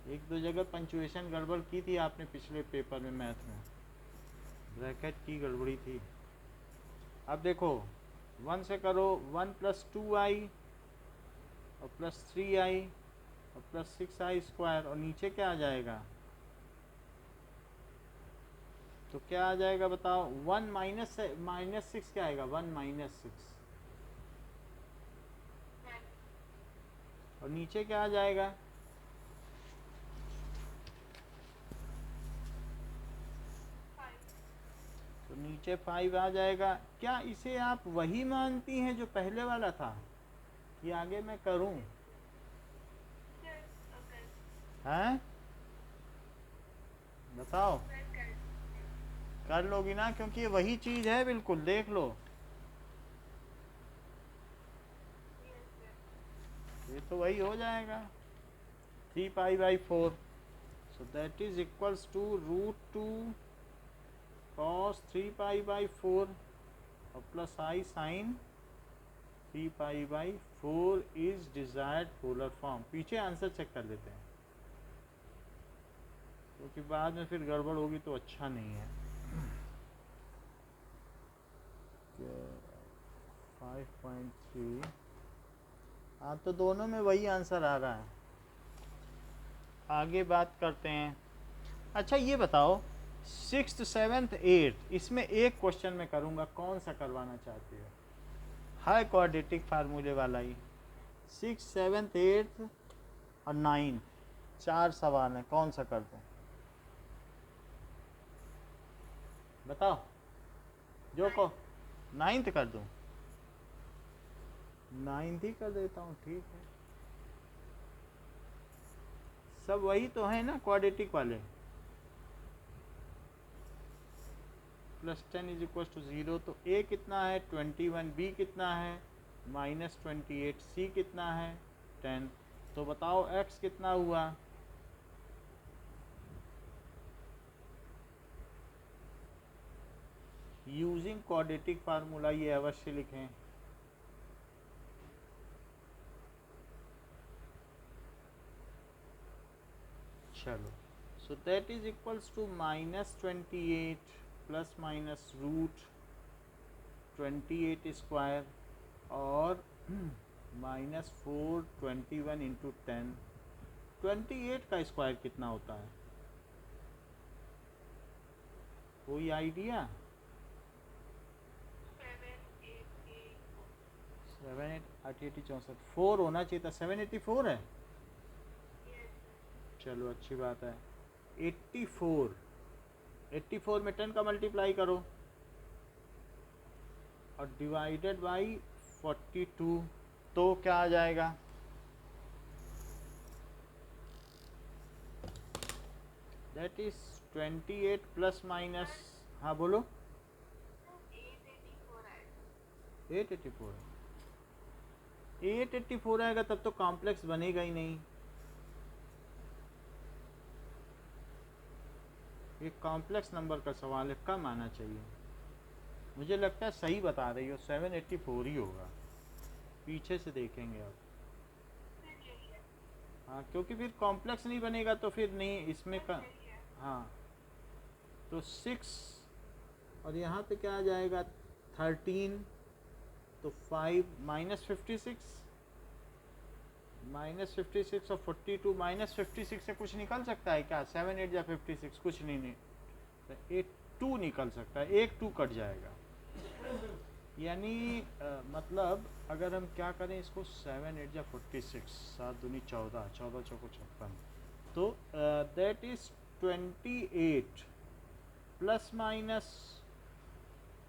एक दो जगह पंचुएशन गड़बड़ की थी आपने पिछले पेपर में, मैथ में ब्रैकेट की गड़बड़ी थी। अब देखो 1 से करो, 1 + 2i और +3i और +6i², और नीचे क्या आ जाएगा, तो क्या आ जाएगा बताओ, 1 -6 क्या आएगा, 1 - 6, और नीचे क्या आ जाएगा, तो नीचे 5 आ जाएगा। क्या इसे आप वही मानती हैं जो पहले वाला था, कि आगे मैं करूं, हैं बताओ, कर लोगी ना, क्योंकि ये वही चीज़ है, बिल्कुल देख लो, ये तो वही हो जाएगा 3π/4, so that is equals to √2 cos 3π/4 और +i sin 3π/4 is desired polar form. पीछे आंसर चेक कर लेते हैं, क्योंकि बाद में फिर गड़बड़ होगी तो अच्छा नहीं है। 5.3, हाँ तो दोनों में वही आंसर आ रहा है। आगे बात करते हैं। अच्छा ये बताओ 6th 7th 8th, इसमें एक क्वेश्चन मैं करूँगा, कौन सा करवाना चाहती हो, है क्वाड्रेटिक फार्मूले वाला ही। 6th 7th 8th और 9th, 4 सवाल हैं, कौन सा कर दूँ बताओ, जो को 9th कर दूँ, 9th ही कर देता हूँ, ठीक है। सब वही तो है ना क्वाड्रेटिक वाले। +10 इज इक्वल टू 0, तो a कितना है 21, b कितना है -28, c कितना है 10। तो बताओ x कितना हुआ। यूजिंग क्वाड्रेटिक फार्मूला ये अवश्य लिखें। चलो, so that is equals to -28 plus minus √28 square और -421 इंटू 10। 28 का स्क्वायर कितना होता है, कोई आइडिया। 7 8 8 64, 4 होना चाहिए था, 784 है। चलो अच्छी बात है। 84 में 10 का मल्टीप्लाई करो और डिवाइडेड बाई 42, तो क्या आ जाएगा। दैट इज 28 प्लस माइनस, हाँ बोलो। 884 आएगा तब तो कॉम्प्लेक्स बनेगा ही नहीं। ये कॉम्प्लेक्स नंबर का सवाल है, कम आना चाहिए। मुझे लगता है सही बता रही हो, 784 ही होगा। पीछे से देखेंगे अब। हाँ, क्योंकि फिर कॉम्प्लेक्स नहीं बनेगा तो फिर नहीं इसमें का। हाँ, तो 6 और यहाँ पे क्या आ जाएगा 13, तो 5 -56 और 42 -56 से कुछ निकल सकता है क्या। 7 8 या 56 कुछ नहीं, तो 2 निकल सकता है, 1 2 कट जाएगा। यानी मतलब अगर हम क्या करें इसको, 7 8 या 46, 7 दूनी 14, 14 चौको 56, तो दैट इज 28 प्लस माइनस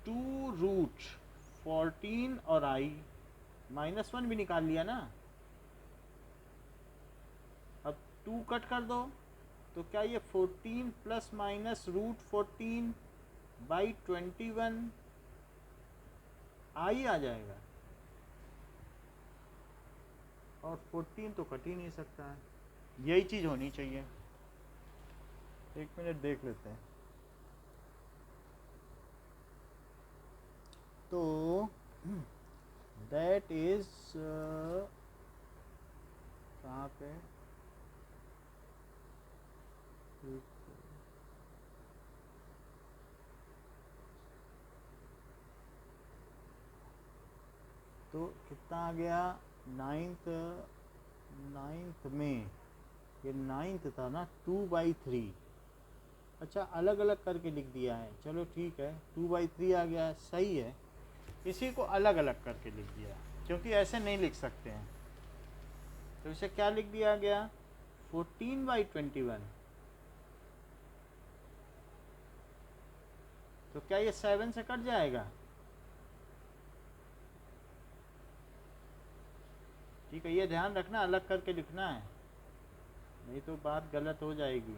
2√14 और i -1 भी निकाल लिया ना। अब 2 कट कर दो तो क्या ये 14 प्लस माइनस √14 बाई 21 i आ जाएगा, और 14 तो कट ही नहीं सकता है। यही चीज़ होनी चाहिए। एक मिनट देख लेते हैं। तो दैट इज कहाँ पे, तो कितना आ गया, 9th में, ये 9th था ना, 2/3। अच्छा, अलग अलग करके लिख दिया है, चलो ठीक है, 2/3 आ गया, सही है। इसी को अलग अलग करके लिख दिया क्योंकि ऐसे नहीं लिख सकते हैं, तो इसे क्या लिख दिया गया 14/21। तो क्या ये 7 से कट जाएगा, ठीक है। ये ध्यान रखना, अलग करके लिखना है, नहीं तो बात गलत हो जाएगी।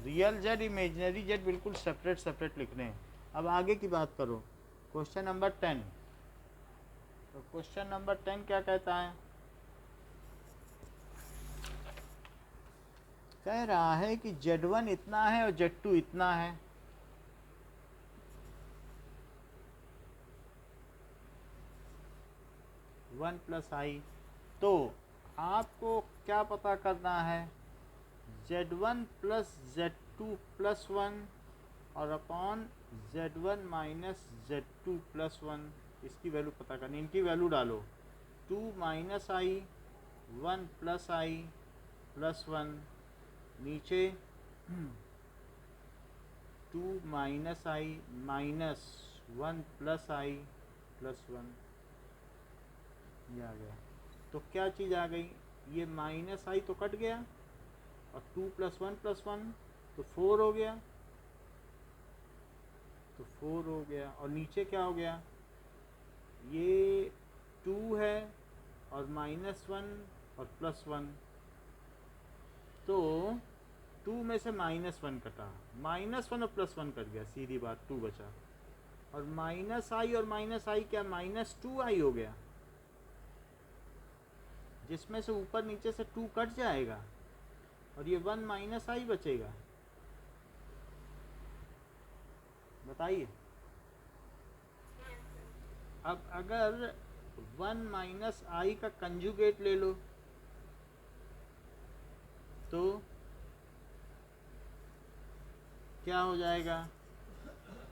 रियल जेड इमेजिनरी जेड बिल्कुल सेपरेट सेपरेट लिखने हैं। अब आगे की बात करो, क्वेश्चन नंबर 10। तो क्वेश्चन नंबर 10 क्या कहता है, कह रहा है कि Z1 इतना है और Z2 इतना है। वन प्लस आई, तो आपको क्या पता करना है, Z1 प्लस Z2 प्लस 1 और upon Z1 minus Z2 plus 1, इसकी वैल्यू पता करनी। इनकी वैल्यू डालो, 2 minus I 1 plus I plus 1, नीचे 2 माइनस आई माइनस 1 प्लस आई प्लस 1, ये आ गया। तो क्या चीज़ आ गई, ये माइनस आई तो कट गया और 2 प्लस 1 तो 4 हो गया, तो 4 हो गया। और नीचे क्या हो गया, ये 2 है और -1 और +1, तो 2 में से -1 कटा, -1 और +1 कट गया, सीधी बात 2 बचा, और -i और -i क्या -2i हो गया, जिसमें से ऊपर नीचे से 2 कट जाएगा और ये 1 -i बचेगा। बताइए। अब अगर 1 -i का कंजुगेट ले लो तो क्या हो जाएगा,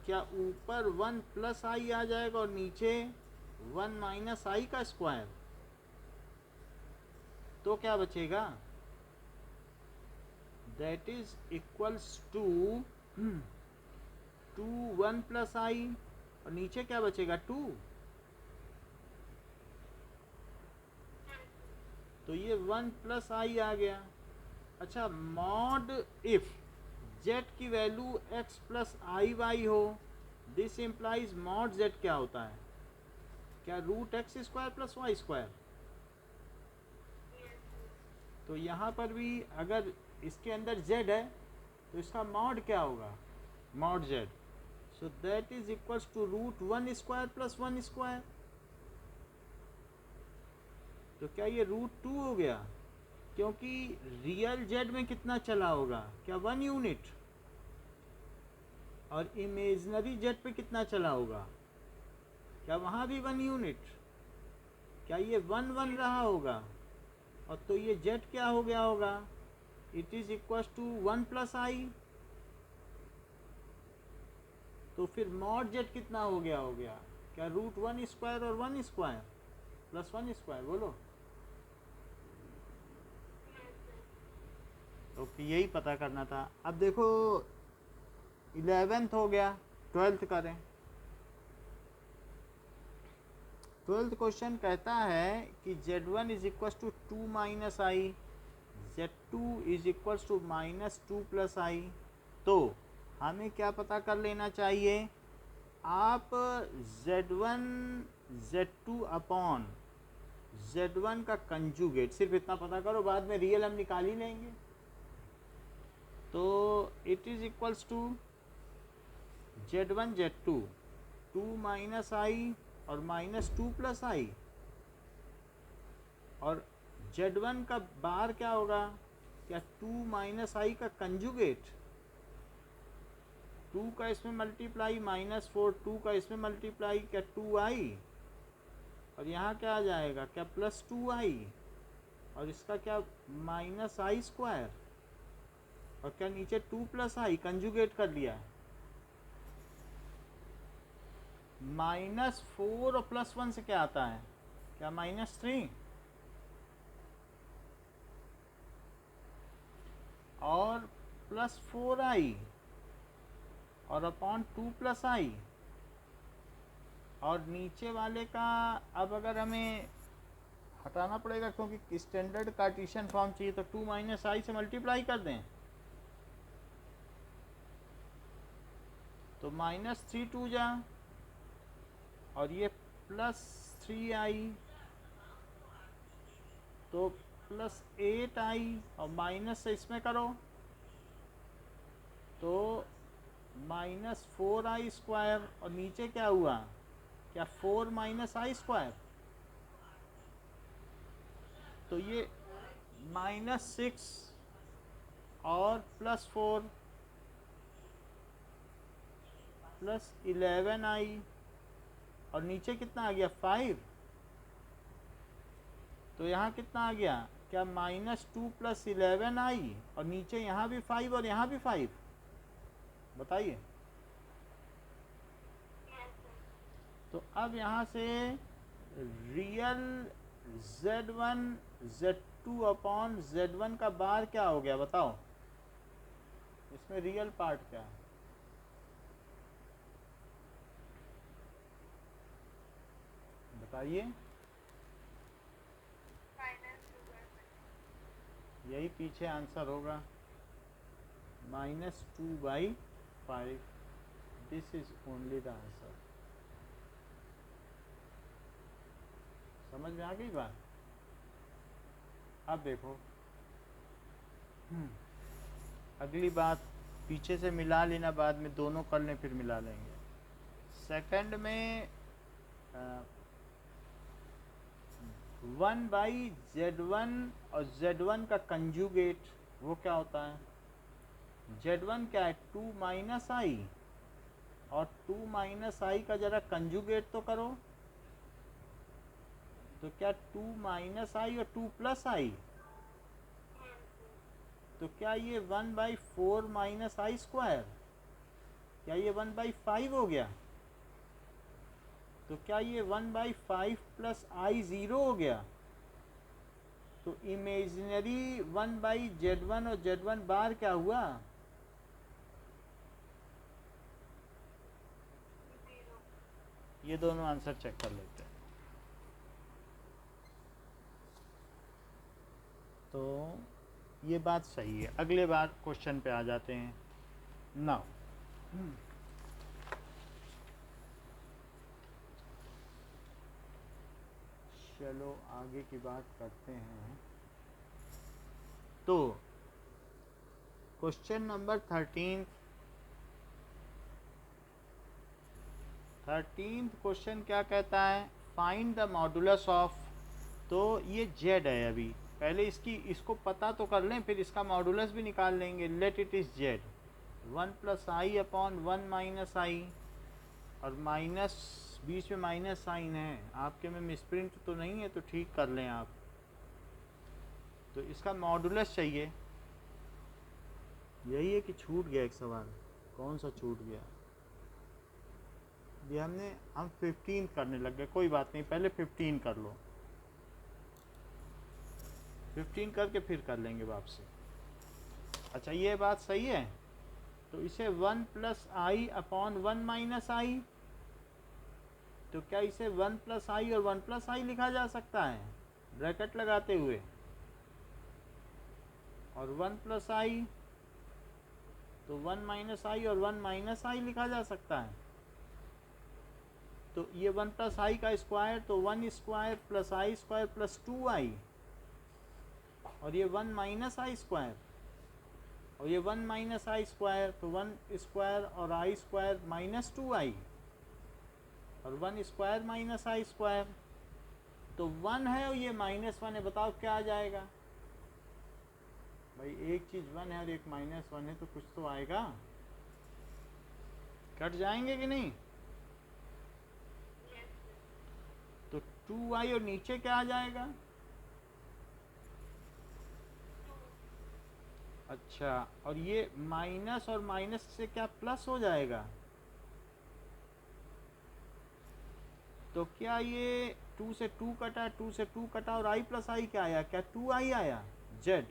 क्या ऊपर 1 +i आ जाएगा और नीचे 1 -i का स्क्वायर, तो क्या बचेगा, that is equals to 2 1 +i और नीचे क्या बचेगा 2, तो ये 1 +i आ गया। अच्छा, मॉड इफ z की वैल्यू x +iy हो, दिस इम्प्लाइज मॉड z क्या होता है, क्या √x² + y²। तो यहाँ पर भी अगर इसके अंदर z है तो इसका मॉड क्या होगा, mod z, so that is equals to √1² + 1²। तो क्या ये √2 हो गया, क्योंकि रियल z में कितना चला होगा, क्या 1 यूनिट, और इमेजनरी z पे कितना चला होगा, क्या वहाँ भी 1 यूनिट, क्या ये 1 1 रहा होगा, और तो ये z क्या हो गया होगा, it is equal to 1 +i। तो फिर मॉड z कितना हो गया, क्या √1² और 1² + 1², बोलो। तो यही पता करना था। अब देखो 11th हो गया, 12th करें। 12th क्वेश्चन कहता है कि z1 is equal to 2 -i, z2 is equal to -2 +i। तो हमें क्या पता कर लेना चाहिए, आप z1 z2 अपॉन z1 का कंजुगेट सिर्फ इतना पता करो, बाद में रियल हम निकाल ही लेंगे। तो it is equals to z1 z2 2 -i और -2 +i, और z1 का बार क्या होगा, क्या 2 -i का कंजुगेट, 2 का इसमें मल्टीप्लाई -4, 2 का इसमें मल्टीप्लाई, क्या 2i, और यहाँ क्या आ जाएगा, क्या +2i, और इसका क्या -i², और क्या नीचे 2 +i कंजुगेट कर लिया है, -4 और +1 से क्या आता है, क्या -3, और +4i और अपॉन 2 +i, और नीचे वाले का अब अगर हमें हटाना पड़ेगा क्योंकि स्टैंडर्ड कार्टेशियन फॉर्म चाहिए, तो 2 -i से मल्टीप्लाई कर दें, तो -3 2 जा, और ये +3i, तो +8i, और माइनस से इसमें करो तो -4i², और नीचे क्या हुआ, क्या 4 -i², तो ये -6 और +4 +11i, और नीचे कितना आ गया 5, तो यहाँ कितना आ गया, क्या -2 + 11i, और नीचे यहाँ भी 5 और यहाँ भी 5, बताइए। तो अब यहाँ से real z1 z2 upon z1 का बार क्या हो गया, बताओ, इसमें रियल पार्ट क्या है, बताइए। यही पीछे आंसर होगा, -2/5, this is only the answer. समझ में आ गई बात। अब देखो अगली बात पीछे से मिला लेना, बाद में दोनों कर लें फिर मिला लेंगे। सेकंड में 1/z1 और z1 का कंजुगेट वो क्या होता है? z1 क्या है? 2 माइनस आई, और 2 माइनस आई का जरा कंजुगेट तो करो, तो क्या 2 माइनस आई और 2 प्लस आई, तो क्या ये 1/4 माइनस आई स्क्वायर, क्या ये 1/5 हो गया? तो क्या ये 1/5 प्लस आई ज़ीरो हो गया? तो इमेजिनरी 1/z1 और z1 बार क्या हुआ? ये दोनों आंसर चेक कर लेते हैं। तो ये बात सही है। अगले बार क्वेश्चन पे आ जाते हैं। नाउ चलो आगे की बात करते हैं। तो क्वेश्चन नंबर 13th क्वेश्चन क्या कहता है? फाइंड द मॉडुलस ऑफ, तो ये जेड है अभी, पहले इसको पता तो कर लें, फिर इसका मॉडुलस भी निकाल लेंगे। Let it is z 1 plus I upon 1 minus i, और माइनस बीच में माइनस साइन है, आपके में मिसप्रिंट तो नहीं है, तो ठीक कर लें आप। तो इसका मॉडुलस चाहिए। यही है कि छूट गया एक सवाल, कौन सा छूट गया? ये हम 15 करने लग गए, कोई बात नहीं, पहले 15 कर लो, 15 करके फिर कर लेंगे वापसी। अच्छा ये बात सही है, तो इसे 1 प्लस आई अपॉन 1 माइनस आई, तो क्या इसे 1 प्लस आई और 1 प्लस आई लिखा जा सकता है ब्रैकेट लगाते हुए? और 1 प्लस आई तो 1 माइनस आई और 1 माइनस आई लिखा जा सकता है। तो ये 1 प्लस आई का स्क्वायर, तो 1 स्क्वायर प्लस आई स्क्वायर प्लस 2 आई, और ये 1 माइनस आई स्क्वायर, और ये 1 माइनस आई स्क्वायर, तो 1 स्क्वायर और आई स्क्वायर माइनस 2 आई, और 1 स्क्वायर माइनस आई स्क्वायर, तो 1 है और ये -1 है, बताओ क्या आ जाएगा? भाई एक चीज़ 1 है और एक -1 है, तो कुछ तो आएगा, कट जाएंगे कि नहीं? तो 2i और नीचे क्या आ जाएगा? अच्छा, और ये माइनस और माइनस से क्या प्लस हो जाएगा? तो क्या ये 2 से 2 कटा, 2 से 2 कटा, और i प्लस आई क्या आया? क्या 2i आया? z,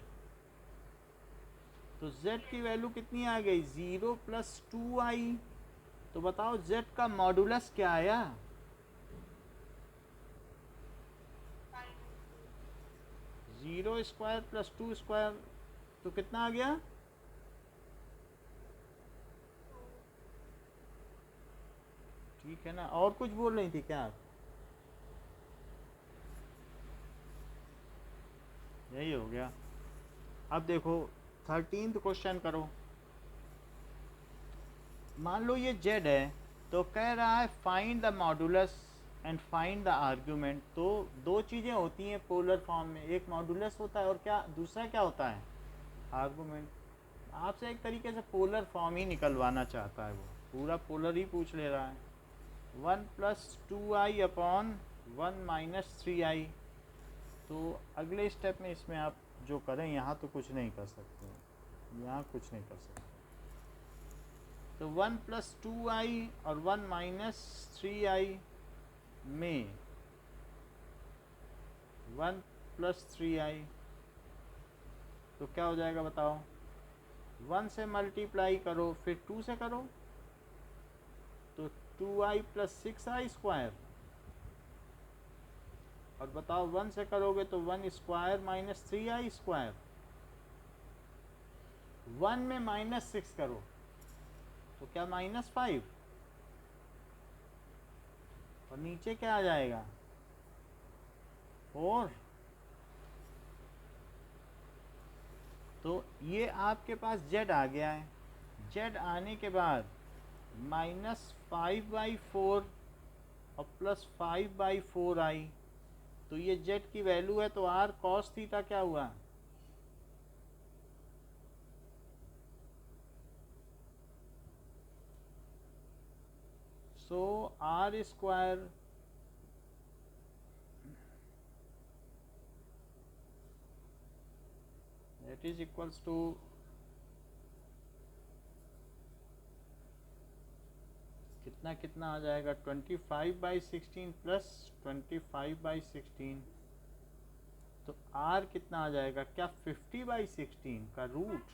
तो z की वैल्यू कितनी आ गई? 0 प्लस 2i। तो बताओ z का मॉडुलस क्या आया? 0 स्क्वायर प्लस 2 स्क्वायर, तो कितना आ गया? ठीक है ना, और कुछ बोल रही थी क्या आप? यही हो गया। अब देखो 13th क्वेश्चन करो। मान लो ये z है, तो कह रहा है find the modulus and find the argument. तो दो चीज़ें होती हैं पोलर फॉर्म में, एक मॉडुलस होता है और क्या दूसरा क्या होता है? आर्गूमेंट। आपसे एक तरीके से पोलर फॉर्म ही निकलवाना चाहता है, वो पूरा पोलर ही पूछ ले रहा है। 1 plus 2i upon 1 minus 3i। तो अगले स्टेप में इसमें आप जो करें, यहाँ तो कुछ नहीं कर सकते, यहाँ कुछ नहीं कर सकते। तो 1 प्लस 2i और 1 माइनस 3i में 1 प्लस 3i, तो क्या हो जाएगा बताओ? 1 से मल्टीप्लाई करो, फिर 2 से करो, तो 2i प्लस 6i स्क्वायर, और बताओ 1 से करोगे तो 1 स्क्वायर माइनस 3i स्क्वायर। 1 में -6 करो तो क्या -5, और नीचे क्या आ जाएगा? 4। तो ये आपके पास z आ गया है। z आने के बाद -5/4 और +5/4 आई, तो ये z की वैल्यू है। तो r cos थीटा क्या हुआ? सो r square that is equals to कितना कितना आ जाएगा? 25/16 प्लस 25/16, तो r कितना आ जाएगा? क्या 50/16 का रूट?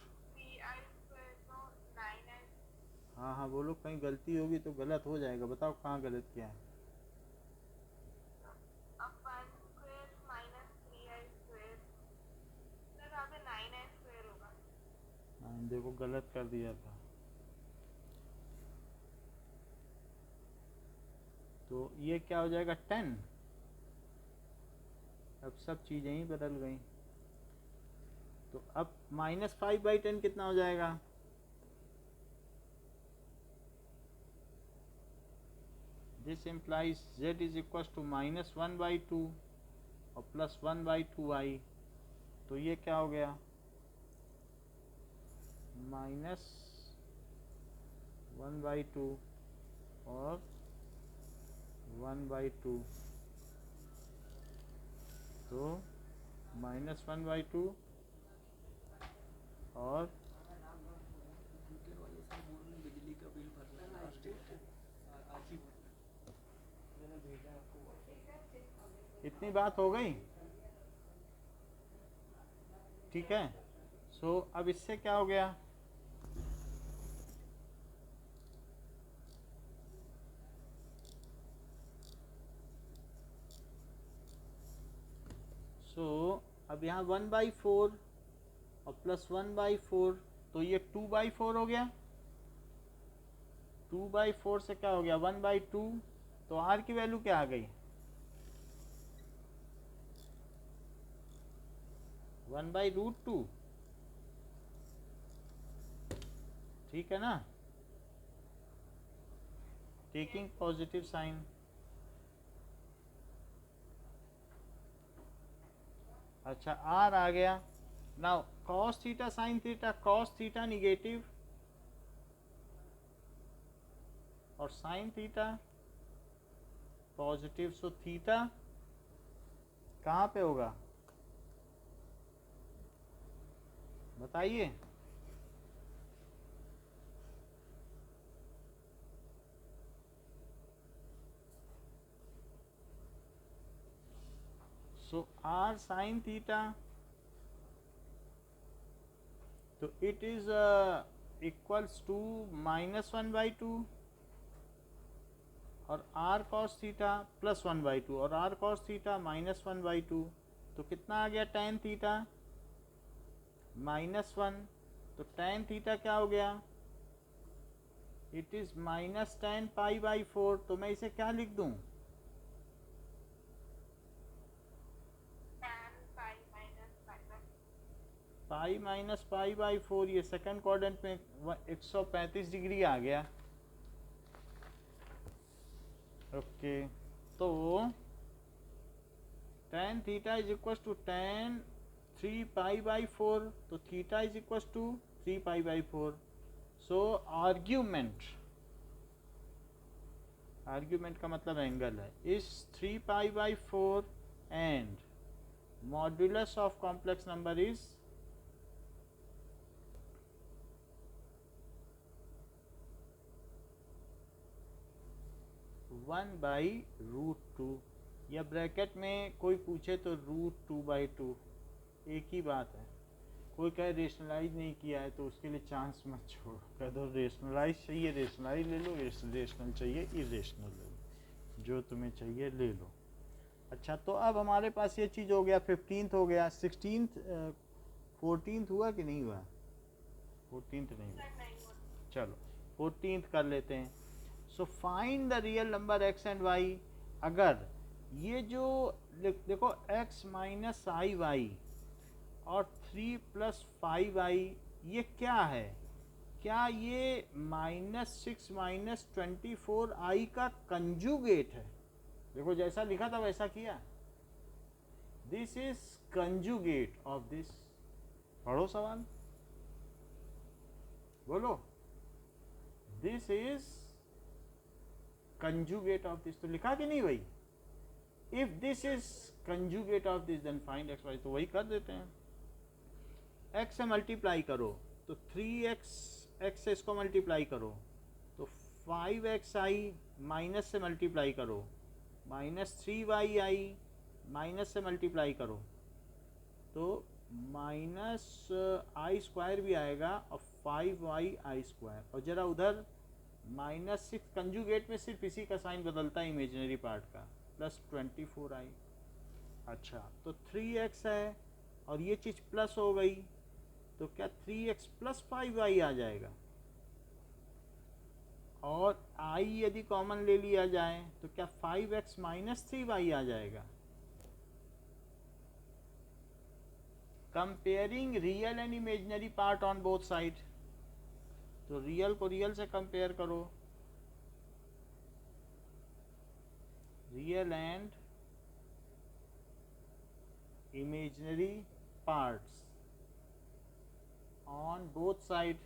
हाँ हाँ बोलो, कहीं गलती होगी तो गलत हो जाएगा, बताओ कहाँ गलत किया है? हाँ देखो गलत कर दिया था, तो ये क्या हो जाएगा? 10। अब सब चीज़ें ही बदल गई। तो अब -5/10 कितना हो जाएगा? This implies z is equal to -1/2 और +1/2 आई, तो ये क्या हो गया? -1/2 और 1/2, तो -1/2 और बिजली का बिल भरना है लास्ट डेट आज ही। इतनी बात हो गई, ठीक है। सो अब इससे क्या हो गया? सो अब यहाँ 1/4 और +1/4, तो ये 2/4 हो गया। 2/4 से क्या हो गया? 1/2, तो r की वैल्यू क्या आ गई? 1/√2, ठीक है ना? Taking positive sine. अच्छा r आ गया। Now cos theta sin theta, cos theta negative और sin theta positive, so theta कहाँ पे होगा बताइए? सो r sin थीटा, तो इट इज इक्वल्स टू -1/2 और r cos थीटा +1/2 और r cos थीटा -1/2, तो कितना आ गया? tan थीटा -1, तो tan थीटा क्या हो गया? इट इज -tan π/4, तो मैं इसे क्या लिख दूं? पाई माइनस π/4, ये सेकंड क्वाड्रेंट में 135 डिग्री आ गया। ओके, तो tan theta is equal to tan 3π/4, तो theta is equal to 3π/4। So argument का मतलब एंगल है, इस 3π/4 and modulus of complex number is 1/√2, या ब्रैकेट में कोई पूछे तो √2/2, एक ही बात है। कोई कहे रेशनलाइज नहीं किया है तो उसके लिए चांस मत छोड़ो, कह दो रेशनलाइज चाहिए रेशनलाइज ले लो, इरेशनल चाहिए इरेशनल ले लो, जो तुम्हें चाहिए ले लो। अच्छा, तो अब हमारे पास ये चीज़ हो गया, 15th हो गया, 16th 14th हुआ कि नहीं हुआ? 14th नहीं हुआ, चलो 14th कर लेते हैं। So find the real number x and y। अगर ये जो देखो x - i y, और 3 + 5i ये क्या है? क्या ये -6 - 24i का कंजुगेट है? देखो जैसा लिखा था वैसा किया। This is conjugate of this. पढ़ो सवाल, बोलो। This is conjugate of this. तो लिखा कि नहीं भाई? If this is conjugate of this then find X Y. तो वही कर देते हैं। एक्स से मल्टीप्लाई करो तो 3x, एक्स से इसको मल्टीप्लाई करो तो 5xi, माइनस से मल्टीप्लाई करो -3yi, माइनस से मल्टीप्लाई करो तो -i² भी आएगा और 5yi²। और ज़रा उधर -6 कंजुगेट में सिर्फ इसी का साइन बदलता है इमेजिनरी पार्ट का, +24i। अच्छा तो 3x है और ये चीज़ प्लस हो गई तो क्या 3x + 5y आ जाएगा? और i यदि कॉमन ले लिया जाए तो क्या 5x - 3y आ जाएगा? Comparing real and imaginary part on both side. तो रियल को रियल से कंपेयर करो, real and imaginary parts on both side.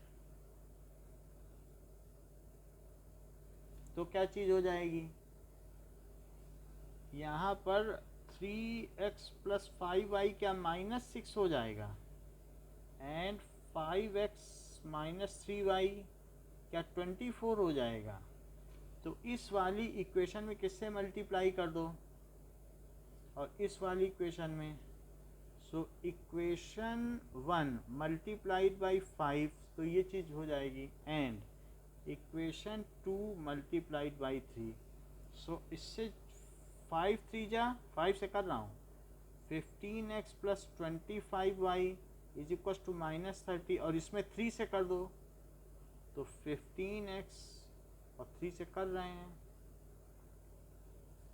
तो क्या चीज़ हो जाएगी? यहाँ पर 3x + 5y क्या -6 हो जाएगा एंड 5x - 3y क्या 24 हो जाएगा। तो इस वाली इक्वेशन में किससे मल्टीप्लाई कर दो और इस वाली इक्वेशन में। सो इक्वेशन 1 × 5 तो ये चीज़ हो जाएगी एंड इक्वेशन 2 × 3। सो इससे 5 × 3 = 5 से कर रहा हूँ 15x + 25y = -30 और इसमें 3 से कर दो तो 15x और 3 से कर रहे हैं,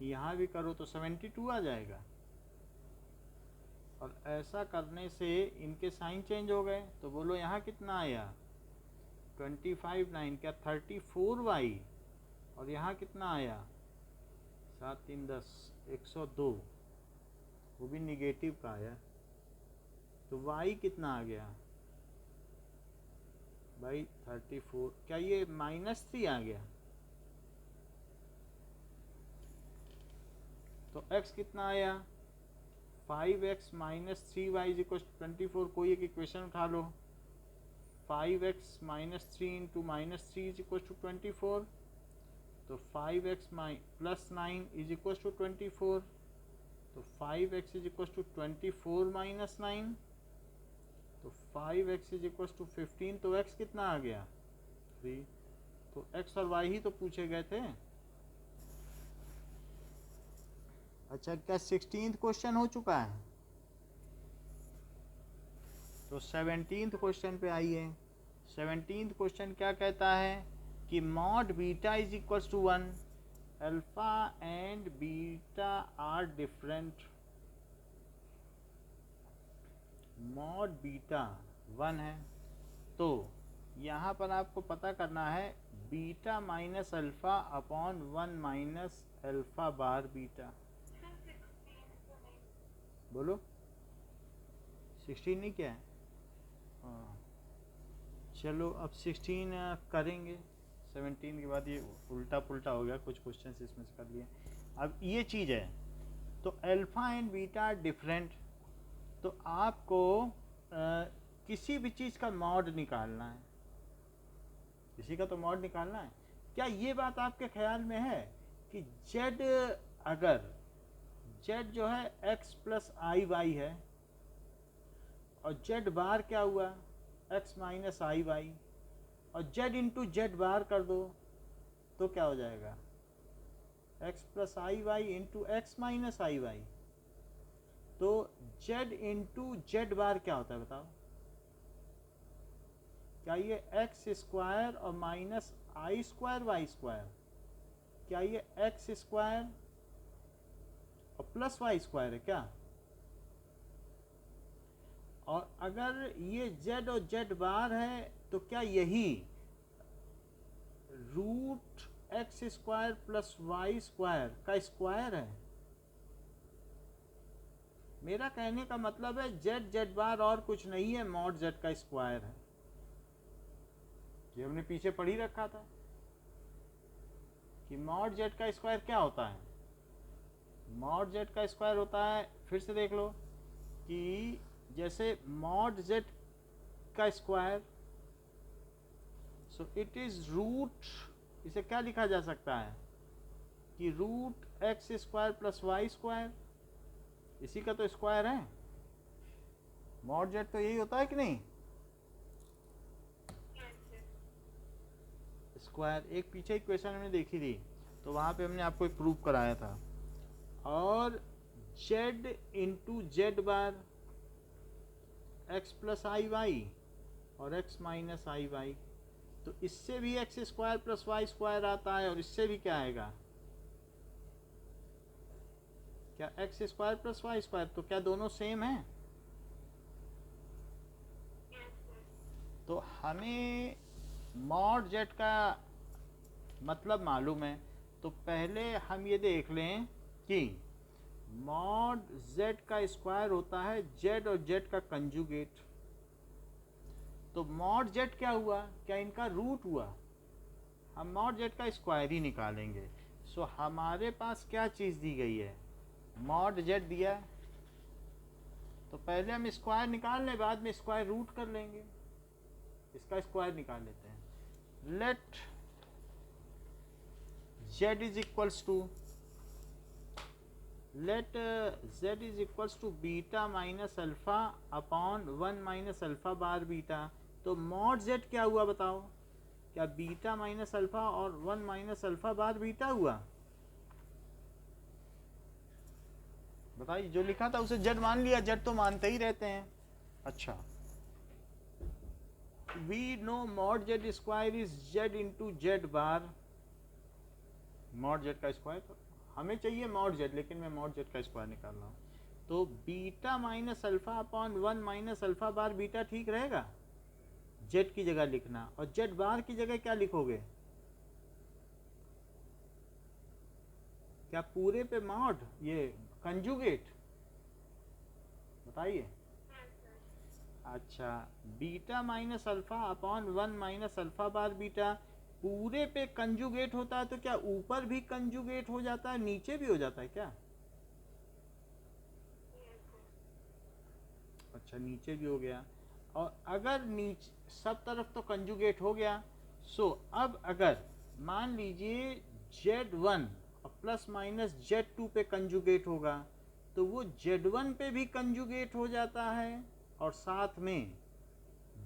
यहाँ भी करो तो 72 आ जाएगा। और ऐसा करने से इनके साइन चेंज हो गए तो बोलो यहाँ कितना आया? 25 9 क्या 34y और यहाँ कितना आया? 7 3 10 102, वो भी निगेटिव का आया। तो y कितना आ गया भाई? 34। क्या ये -3 आ गया? तो x कितना आया? 5x - 3y = 24। कोई एक इक्वेशन उठा लो। 5x - 3 × -3 = 24। तो 5x + 9 = 24। तो 5x = 24 - 9 तो 5x = 15। तो x कितना आ गया? 3। तो x और y ही तो पूछे गए थे। अच्छा क्या 16th क्वेश्चन हो चुका है? तो 17th क्वेश्चन पे आइए। 17th क्वेश्चन क्या कहता है कि mod beta = 1, alpha and beta are different. mod beta 1 है तो यहाँ पर आपको पता करना है beta - alpha upon 1 - alpha bar beta. बोलो 16 नहीं क्या है? हाँ चलो अब 16 करेंगे। 17 के बाद ये उल्टा पुल्टा हो गया, कुछ क्वेश्चन इसमें से कर लिए। अब ये चीज़ है तो अल्फ़ा एंड बीटा डिफरेंट। तो आपको किसी भी चीज़ का मॉड निकालना है, किसी का तो मॉड निकालना है। क्या ये बात आपके ख्याल में है कि z अगर z जो है x + iy है और z बार क्या हुआ? x - iy और z × z बार कर दो तो क्या हो जाएगा? x + iy × x - iy। तो z × z बार क्या होता है बताओ? क्या ये x² और -i²y²? क्या ये x² और +y² है क्या? और अगर ये z और z बार है तो क्या यही root X square plus Y square का स्क्वायर है? मेरा कहने का मतलब है जेड जेड बार और कुछ नहीं है, मॉड जेड का स्क्वायर है। ये हमने पीछे पढ़ ही रखा था कि मॉड जेड का स्क्वायर क्या होता है। मॉड जेड का स्क्वायर होता है, फिर से देख लो कि जैसे मॉड जेड का square, so it is root, इसे क्या लिखा जा सकता है कि root X square plus Y square, इसी का तो स्क्वायर है। मॉड जेड तो यही होता है कि नहीं, स्क्वायर। एक पीछे इक्वेशन हमने देखी थी तो वहां पे हमने आपको एक प्रूव कराया था। और Z into Z bar X plus I Y और एक्स माइनस आई वाई, तो इससे भी X square plus Y square आता है और इससे भी क्या आएगा, क्या X square plus Y square, तो क्या दोनों सेम है? तो हमें मॉड जेड का मतलब मालूम है, तो पहले हम ये देख लें कि मॉड जेड का स्क्वायर होता है जेड और जेड का कंजुगेट। तो मॉड जेड क्या हुआ, क्या इनका रूट हुआ? हम मॉड जेड का स्क्वायर ही निकालेंगे। सो हमारे पास क्या चीज़ दी गई है, मॉड जेड दिया है, तो पहले हम स्क्वायर निकाल लें, बाद में स्क्वायर रूट कर लेंगे। इसका स्क्वायर निकाल लेते हैं। Let z is equals to, let z is equals to beta minus alpha upon 1 minus alpha bar beta. तो मॉड z क्या हुआ बताओ, क्या बीटा माइनस अल्फा और 1 माइनस अल्फा बार बीटा हुआ? बताइए, जो लिखा था उसे z मान लिया, z तो मानते ही रहते हैं। अच्छा, we know mod z square is z into Z bar. Mod Z का स्क्वायर, तो हमें चाहिए मॉड जेड, लेकिन मैं मॉड जेड का स्क्वायर निकाल रहा हूँ। तो beta minus alpha upon 1 minus alpha bar beta ठीक रहेगा, जेड की जगह लिखना। और जेड बार की जगह क्या लिखोगे, क्या पूरे पे मॉड, ये कंजुगेट, बताइए। अच्छा, beta minus alpha upon 1 minus alpha bar beta पूरे पे कंजुगेट होता है, तो क्या ऊपर भी कंजुगेट हो जाता है, नीचे भी हो जाता है क्या? अच्छा, नीचे भी हो गया। और अगर नीचे सब तरफ तो कंजुगेट हो गया, सो अब अगर मान लीजिए Z1 और प्लस माइनस Z2 पे कंजुगेट होगा, तो वो Z1 पे भी कंजुगेट हो जाता है और साथ में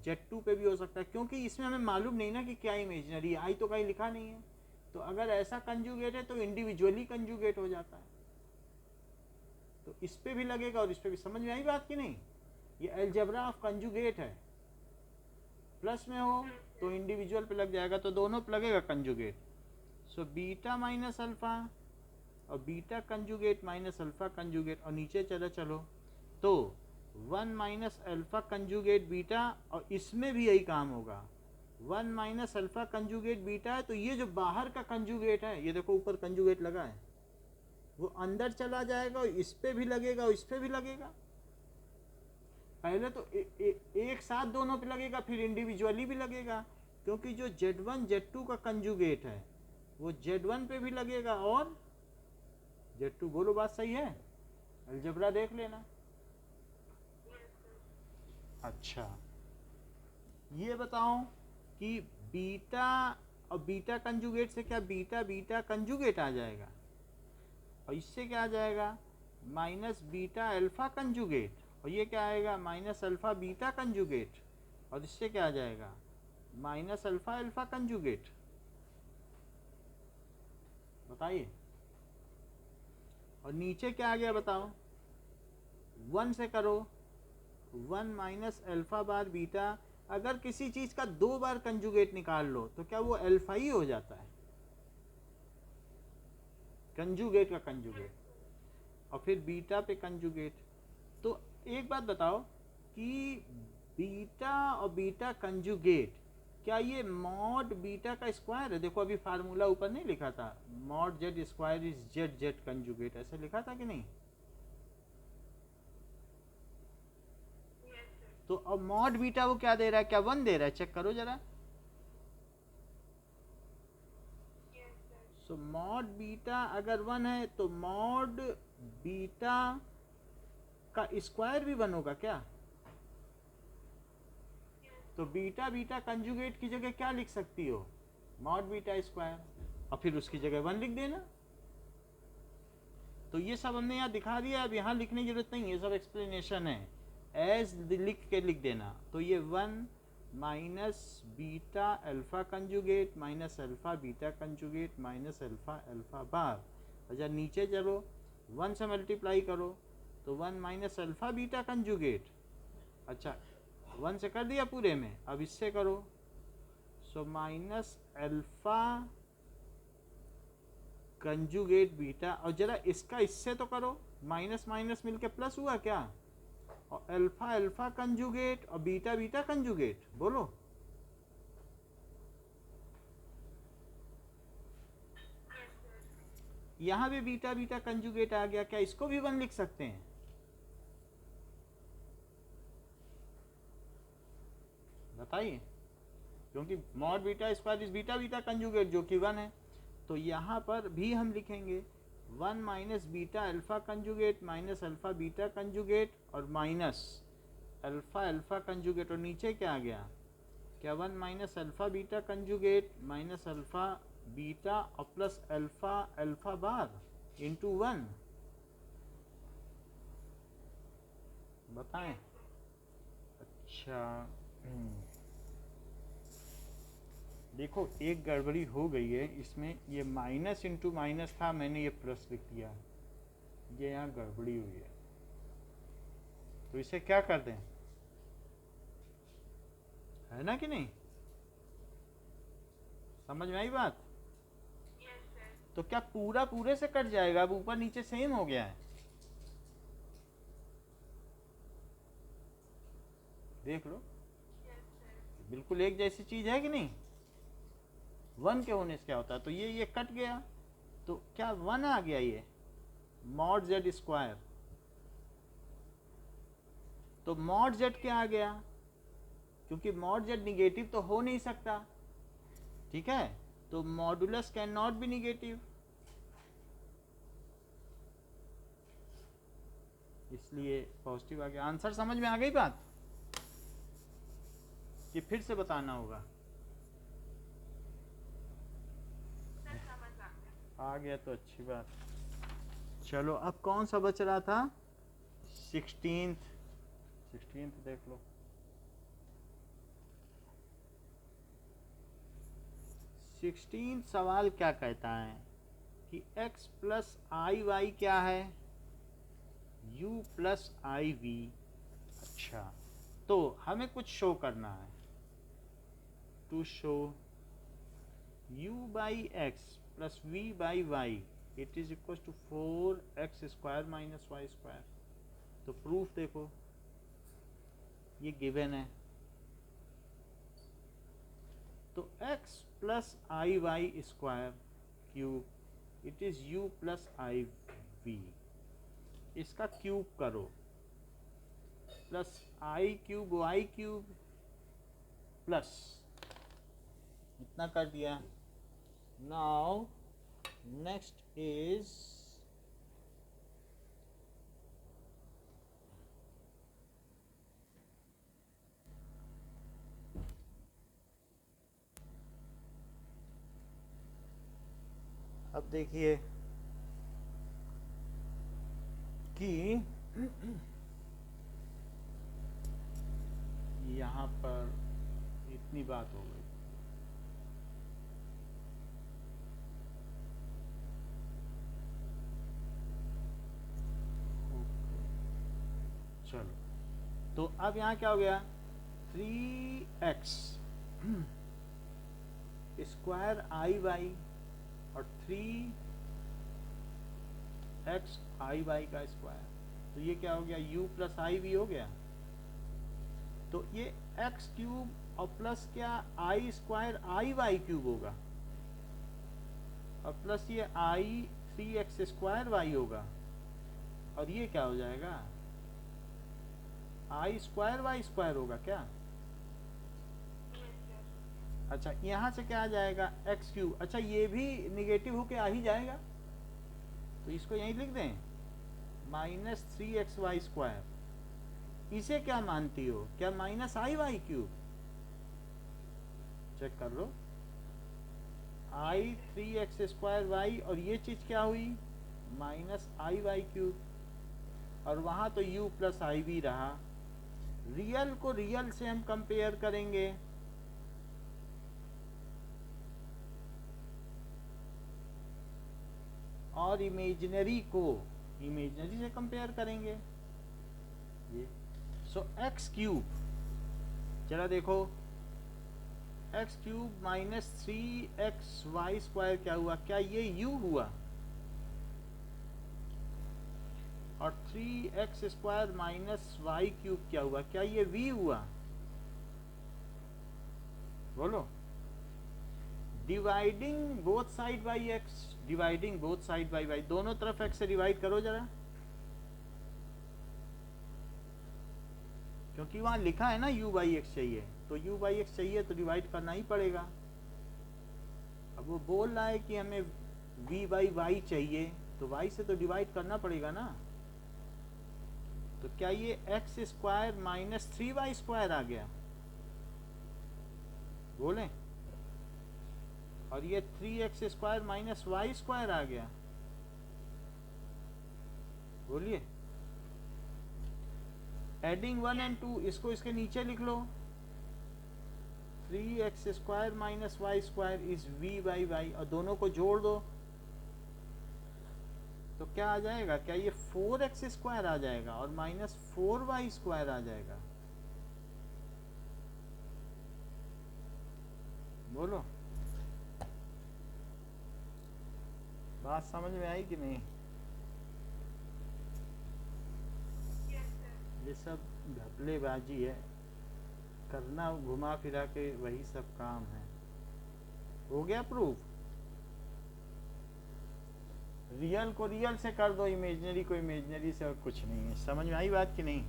Z2 पे भी हो सकता है, क्योंकि इसमें हमें मालूम नहीं ना कि क्या इमेजिनरी है, आई तो कहीं लिखा नहीं है। तो अगर ऐसा कंजुगेट है तो इंडिविजुअली कंजुगेट हो जाता है, तो इस पे भी लगेगा और इस पे भी। समझ में आई बात कि नहीं? ये अलजेब्रा ऑफ कंजुगेट है, प्लस में हो तो इंडिविजुअल पे लग जाएगा, तो दोनों पे लगेगा conjugate. So beta minus alpha और beta conjugate minus alpha conjugate, और नीचे चलो तो 1 माइनस अल्फा कंजुगेट बीटा, और इसमें भी यही काम होगा। 1 माइनस अल्फा कंजुगेट बीटा है, तो ये जो बाहर का कंजुगेट है, ये देखो ऊपर कंजुगेट लगा है, वो अंदर चला जाएगा और इस पे भी लगेगा और इस पे भी लगेगा। पहले तो एक साथ दोनों पे लगेगा, फिर इंडिविजुअली भी लगेगा, क्योंकि जो Z1 Z2 का कंजुगेट है वो Z1 पे भी लगेगा और Z2। बोलो बात सही है? अलजेब्रा देख लेना। अच्छा, ये बताओ कि बीटा और बीटा कंजुगेट से क्या बीटा बीटा कंजुगेट आ जाएगा, और इससे क्या आ जाएगा, माइनस बीटा अल्फा कंजुगेट, और ये क्या आएगा, माइनस अल्फा बीटा कंजुगेट, और इससे क्या आ जाएगा, माइनस अल्फा अल्फा कंजुगेट। बताइए। और नीचे क्या आ गया बताओ, 1 से करो, 1 माइनस अल्फा बार बीटा। अगर किसी चीज का 2 बार कंजुगेट निकाल लो तो क्या वो अल्फा ही हो जाता है, कंजुगेट का कंजुगेट, और फिर बीटा पे कंजुगेट। तो एक बात बताओ कि बीटा और बीटा कंजुगेट, क्या ये मॉड बीटा का स्क्वायर है? देखो अभी फार्मूला ऊपर नहीं लिखा था, mod Z square is Z Z conjugate, ऐसे लिखा था कि नहीं? तो अब मॉड बीटा वो क्या दे रहा है, क्या 1 दे रहा है? चेक करो जरा। सो मॉड बीटा अगर 1 है तो मॉड बीटा का स्क्वायर भी 1 होगा क्या? तो बीटा बीटा कंजुगेट की जगह क्या लिख सकती हो? मॉड बीटा स्क्वायर, और फिर उसकी जगह 1 लिख देना। तो ये सब हमने यहाँ दिखा दिया, अब यहाँ लिखने की जरूरत नहीं है, ये सब एक्सप्लेनेशन है, एज लिख के लिख देना। तो ये 1 minus beta alpha conjugate minus alpha beta conjugate minus alpha alpha बार, और जब नीचे चलो 1 से मल्टीप्लाई करो तो 1 माइनस अल्फा बीटा कंजुगेट, अच्छा 1 से कर दिया पूरे में, अब इससे करो, so minus alpha conjugate beta, और जरा इसका इससे तो करो, माइनस माइनस मिलके प्लस हुआ क्या? और अल्फा अल्फा कंजुगेट और बीटा बीटा कंजुगेट, बोलो। यहां भी बीटा बीटा कंजुगेट आ गया, क्या इसको भी 1 लिख सकते हैं? बताइए, क्योंकि mod beta square is beta beta conjugate जो कि 1 है, तो यहां पर भी हम लिखेंगे 1 minus beta alpha conjugate minus alpha beta conjugate और माइनस अल्फा अल्फा कंजुगेट, और नीचे क्या आ गया, क्या 1 minus alpha beta conjugate minus alpha beta और plus alpha alpha bar into 1। बताएं। अच्छा देखो एक गड़बड़ी हो गई है इसमें, ये माइनस इंटू माइनस था, मैंने ये प्लस लिख दिया, ये यहाँ गड़बड़ी हुई है, तो इसे क्या कर दें, है ना कि नहीं? समझ में आई बात? तो क्या पूरा पूरे से कट जाएगा? अब ऊपर नीचे सेम हो गया है, देख लो, बिल्कुल एक जैसी चीज है कि नहीं? 1 के होने से क्या होता है, तो ये कट गया, तो क्या 1 आ गया, ये मॉड जेड स्क्वायर, तो मॉड जेड क्या आ गया, क्योंकि मॉड जेड निगेटिव तो हो नहीं सकता, ठीक है, तो modulus can not be negative, इसलिए पॉजिटिव आ गया। आंसर समझ में आ गई बात कि फिर से बताना होगा? आ गया तो अच्छी बात। चलो अब कौन सा बच रहा था? 16th देख लो। 16th सवाल क्या कहता है कि x प्लस आई वाई क्या है, u प्लस आई वी। अच्छा तो हमें कुछ शो करना है, to show u by X plus v by Y it is equal to 4x square minus Y square. तो प्रूफ देखो, ये गिवन है, तो x plus I Y square cube it is u plus I V, इसका cube करो, plus I cube Y cube plus इतना कर दिया। नाउ नेक्स्ट इज अब देखिए कि यहाँ पर इतनी बात हो गई, चलो तो अब यहाँ क्या हो गया, 3x स्क्वायर आई वाई और 3x आई वाई का स्क्वायर, तो ये क्या हो गया, u प्लस आई वी हो गया, तो ये एक्स क्यूब और प्लस क्या आई स्क्वायर आई वाई क्यूब होगा, और प्लस ये आई 3x स्क्वायर वाई होगा, और ये क्या हो जाएगा आई स्क्वायर वाई स्क्वायर होगा क्या। अच्छा यहाँ से क्या आ जाएगा एक्स क्यूब, अच्छा ये भी निगेटिव होके आ ही जाएगा, तो इसको यहीं लिख दें -3xy²। इसे क्या मानती हो, क्या -iy³ चेक कर लो, i 3x² और ये चीज क्या हुई -iy³, और वहां तो u प्लस आई भी रहा। रियल को रियल से हम कंपेयर करेंगे, और इमेजिनरी को इमेजिनरी से कंपेयर करेंगे। ये सो एक्स क्यूब, चला देखो एक्स क्यूब -3xy² क्या हुआ, क्या ये u हुआ, और 3x² -y³ क्या हुआ, क्या ये v हुआ। बोलो dividing both side by x, dividing both side by y, दोनों तरफ x से डिवाइड करो जरा, क्योंकि वहां लिखा है ना u/x चाहिए, तो u/x चाहिए तो डिवाइड करना ही पड़ेगा। अब वो बोल रहा है कि हमें v/y चाहिए, तो y से तो डिवाइड करना पड़ेगा ना। तो क्या ये x² -3y² आ गया, बोले, और ये 3x² -y² आ गया, बोलिए। एडिंग 1 और 2, इसको इसके नीचे लिख लो, 3x² -y² इज v/y, और दोनों को जोड़ दो तो क्या आ जाएगा, क्या ये 4x² आ जाएगा और -4y² आ जाएगा, बोलो बात समझ में आई कि नहीं। ये सब घपलेबाजी है, करना घुमा फिरा के वही सब काम है। हो गया प्रूफ, रियल को रियल से कर दो, इमेजिनरी को इमेजिनरी से, और कुछ नहीं है। समझ में आई बात कि नहीं,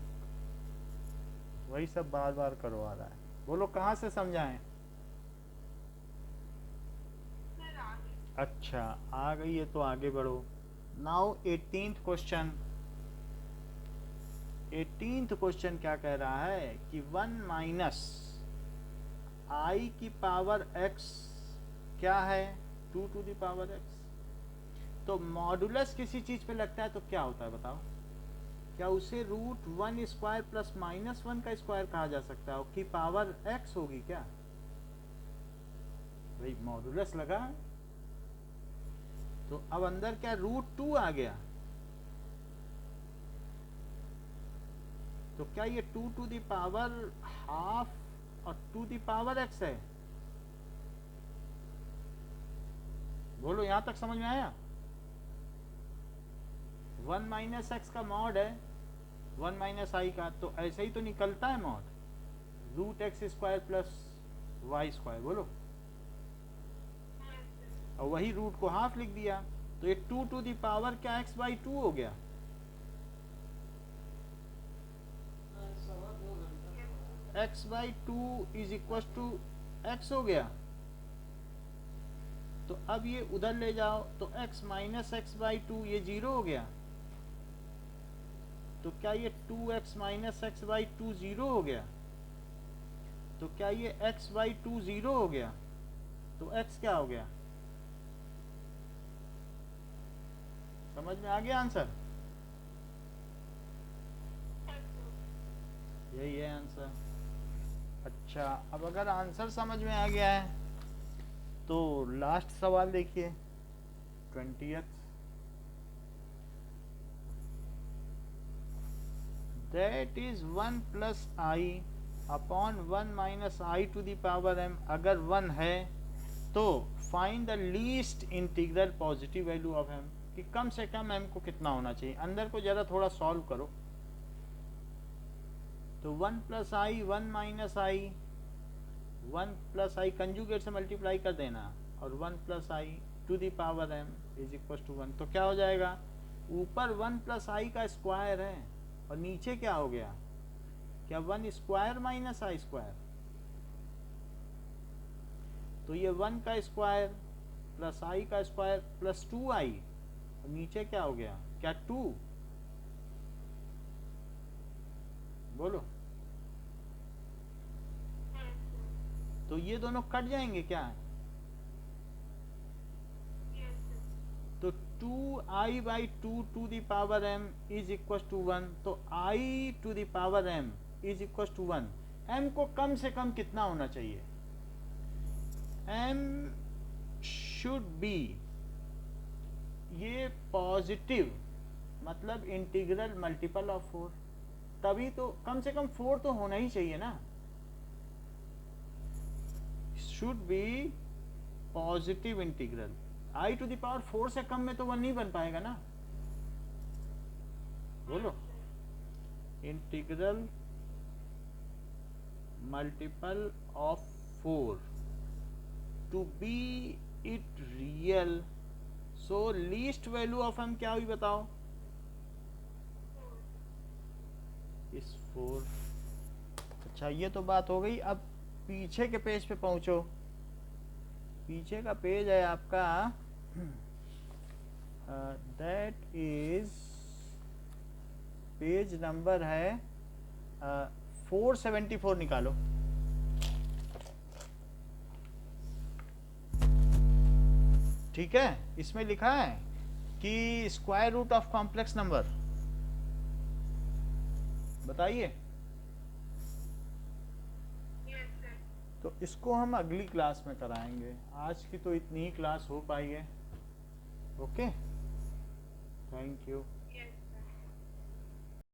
वही सब बार बार करो आ रहा है। बोलो कहाँ से समझाएं। अच्छा आ गई है तो आगे बढ़ो। Now 18th question. 18th question क्या कह रहा है कि 1 माइनस आई की पावर x क्या है 2 टू द पावर x। तो मॉडुलस किसी चीज पे लगता है तो क्या होता है बताओ, क्या उसे √1² प्लस -1 का स्क्वायर कहा जा सकता है कि पावर x होगी क्या, भाई मॉडुलस लगा है। तो अब अंदर क्या √2 आ गया, तो क्या ये 2 टू द पावर ½ और 2 द पावर x है। बोलो यहां तक समझ में आया। 1 माइनस एक्स का मॉड है 1 माइनस आई का, तो ऐसे ही तो निकलता है मॉड √x² प्लस y²। बोलो, और वही रूट को हाफ लिख दिया, तो ये 2 टू द पावर क्या x/2 हो गया। x/2 is equal to x हो गया। तो अब ये उधर ले जाओ तो x माइनस x/2 ये 0 हो गया। तो क्या ये 2x माइनस x/2 0 हो गया। तो क्या ये x/2 0 हो गया। तो x क्या हो गया, समझ में आ गया आंसर। यही है आंसर। अच्छा अब अगर आंसर समझ में आ गया है तो लास्ट सवाल देखिए 20th। That is 1 plus I upon 1 minus I to the power m। अगर 1 है तो find the least integral positive value of m, कि कम से कम m को कितना होना चाहिए। अंदर को जरा थोड़ा सॉल्व करो। तो 1 plus I 1 minus I, 1 plus I conjugate से मल्टीप्लाई कर देना और 1 plus I to the power m is equal to 1। तो क्या हो जाएगा, ऊपर 1 प्लस आई का स्क्वायर है और नीचे क्या हो गया, क्या 1 स्क्वायर माइनस आई स्क्वायर। तो ये 1 का स्क्वायर प्लस आई का स्क्वायर प्लस 2i और नीचे क्या हो गया, क्या 2, बोलो। तो ये दोनों कट जाएंगे क्या, तो 2i by 2 to the power m is equal to 1। तो i to the power m is equal to 1। m को कम से कम कितना होना चाहिए, m शुड बी, ये पॉजिटिव मतलब इंटीग्रल मल्टीपल ऑफ 4, तभी तो कम से कम 4 तो होना ही चाहिए ना, should be positive integral. I to the power 4 से कम में तो 1 नहीं बन पाएगा ना, बोलो। Integral multiple of 4 to be it real, so least value of m क्या हुई बताओ, इस 4। अच्छा ये तो बात हो गई। अब पीछे के पेज पे पहुंचो, पीछे का पेज है आपका दैट इज पेज नंबर है 474, निकालो। ठीक है, इसमें लिखा है कि square root of complex number, बताइए। तो इसको हम अगली क्लास में कराएंगे, आज की तो इतनी ही क्लास हो पाई है। Okay, thank you.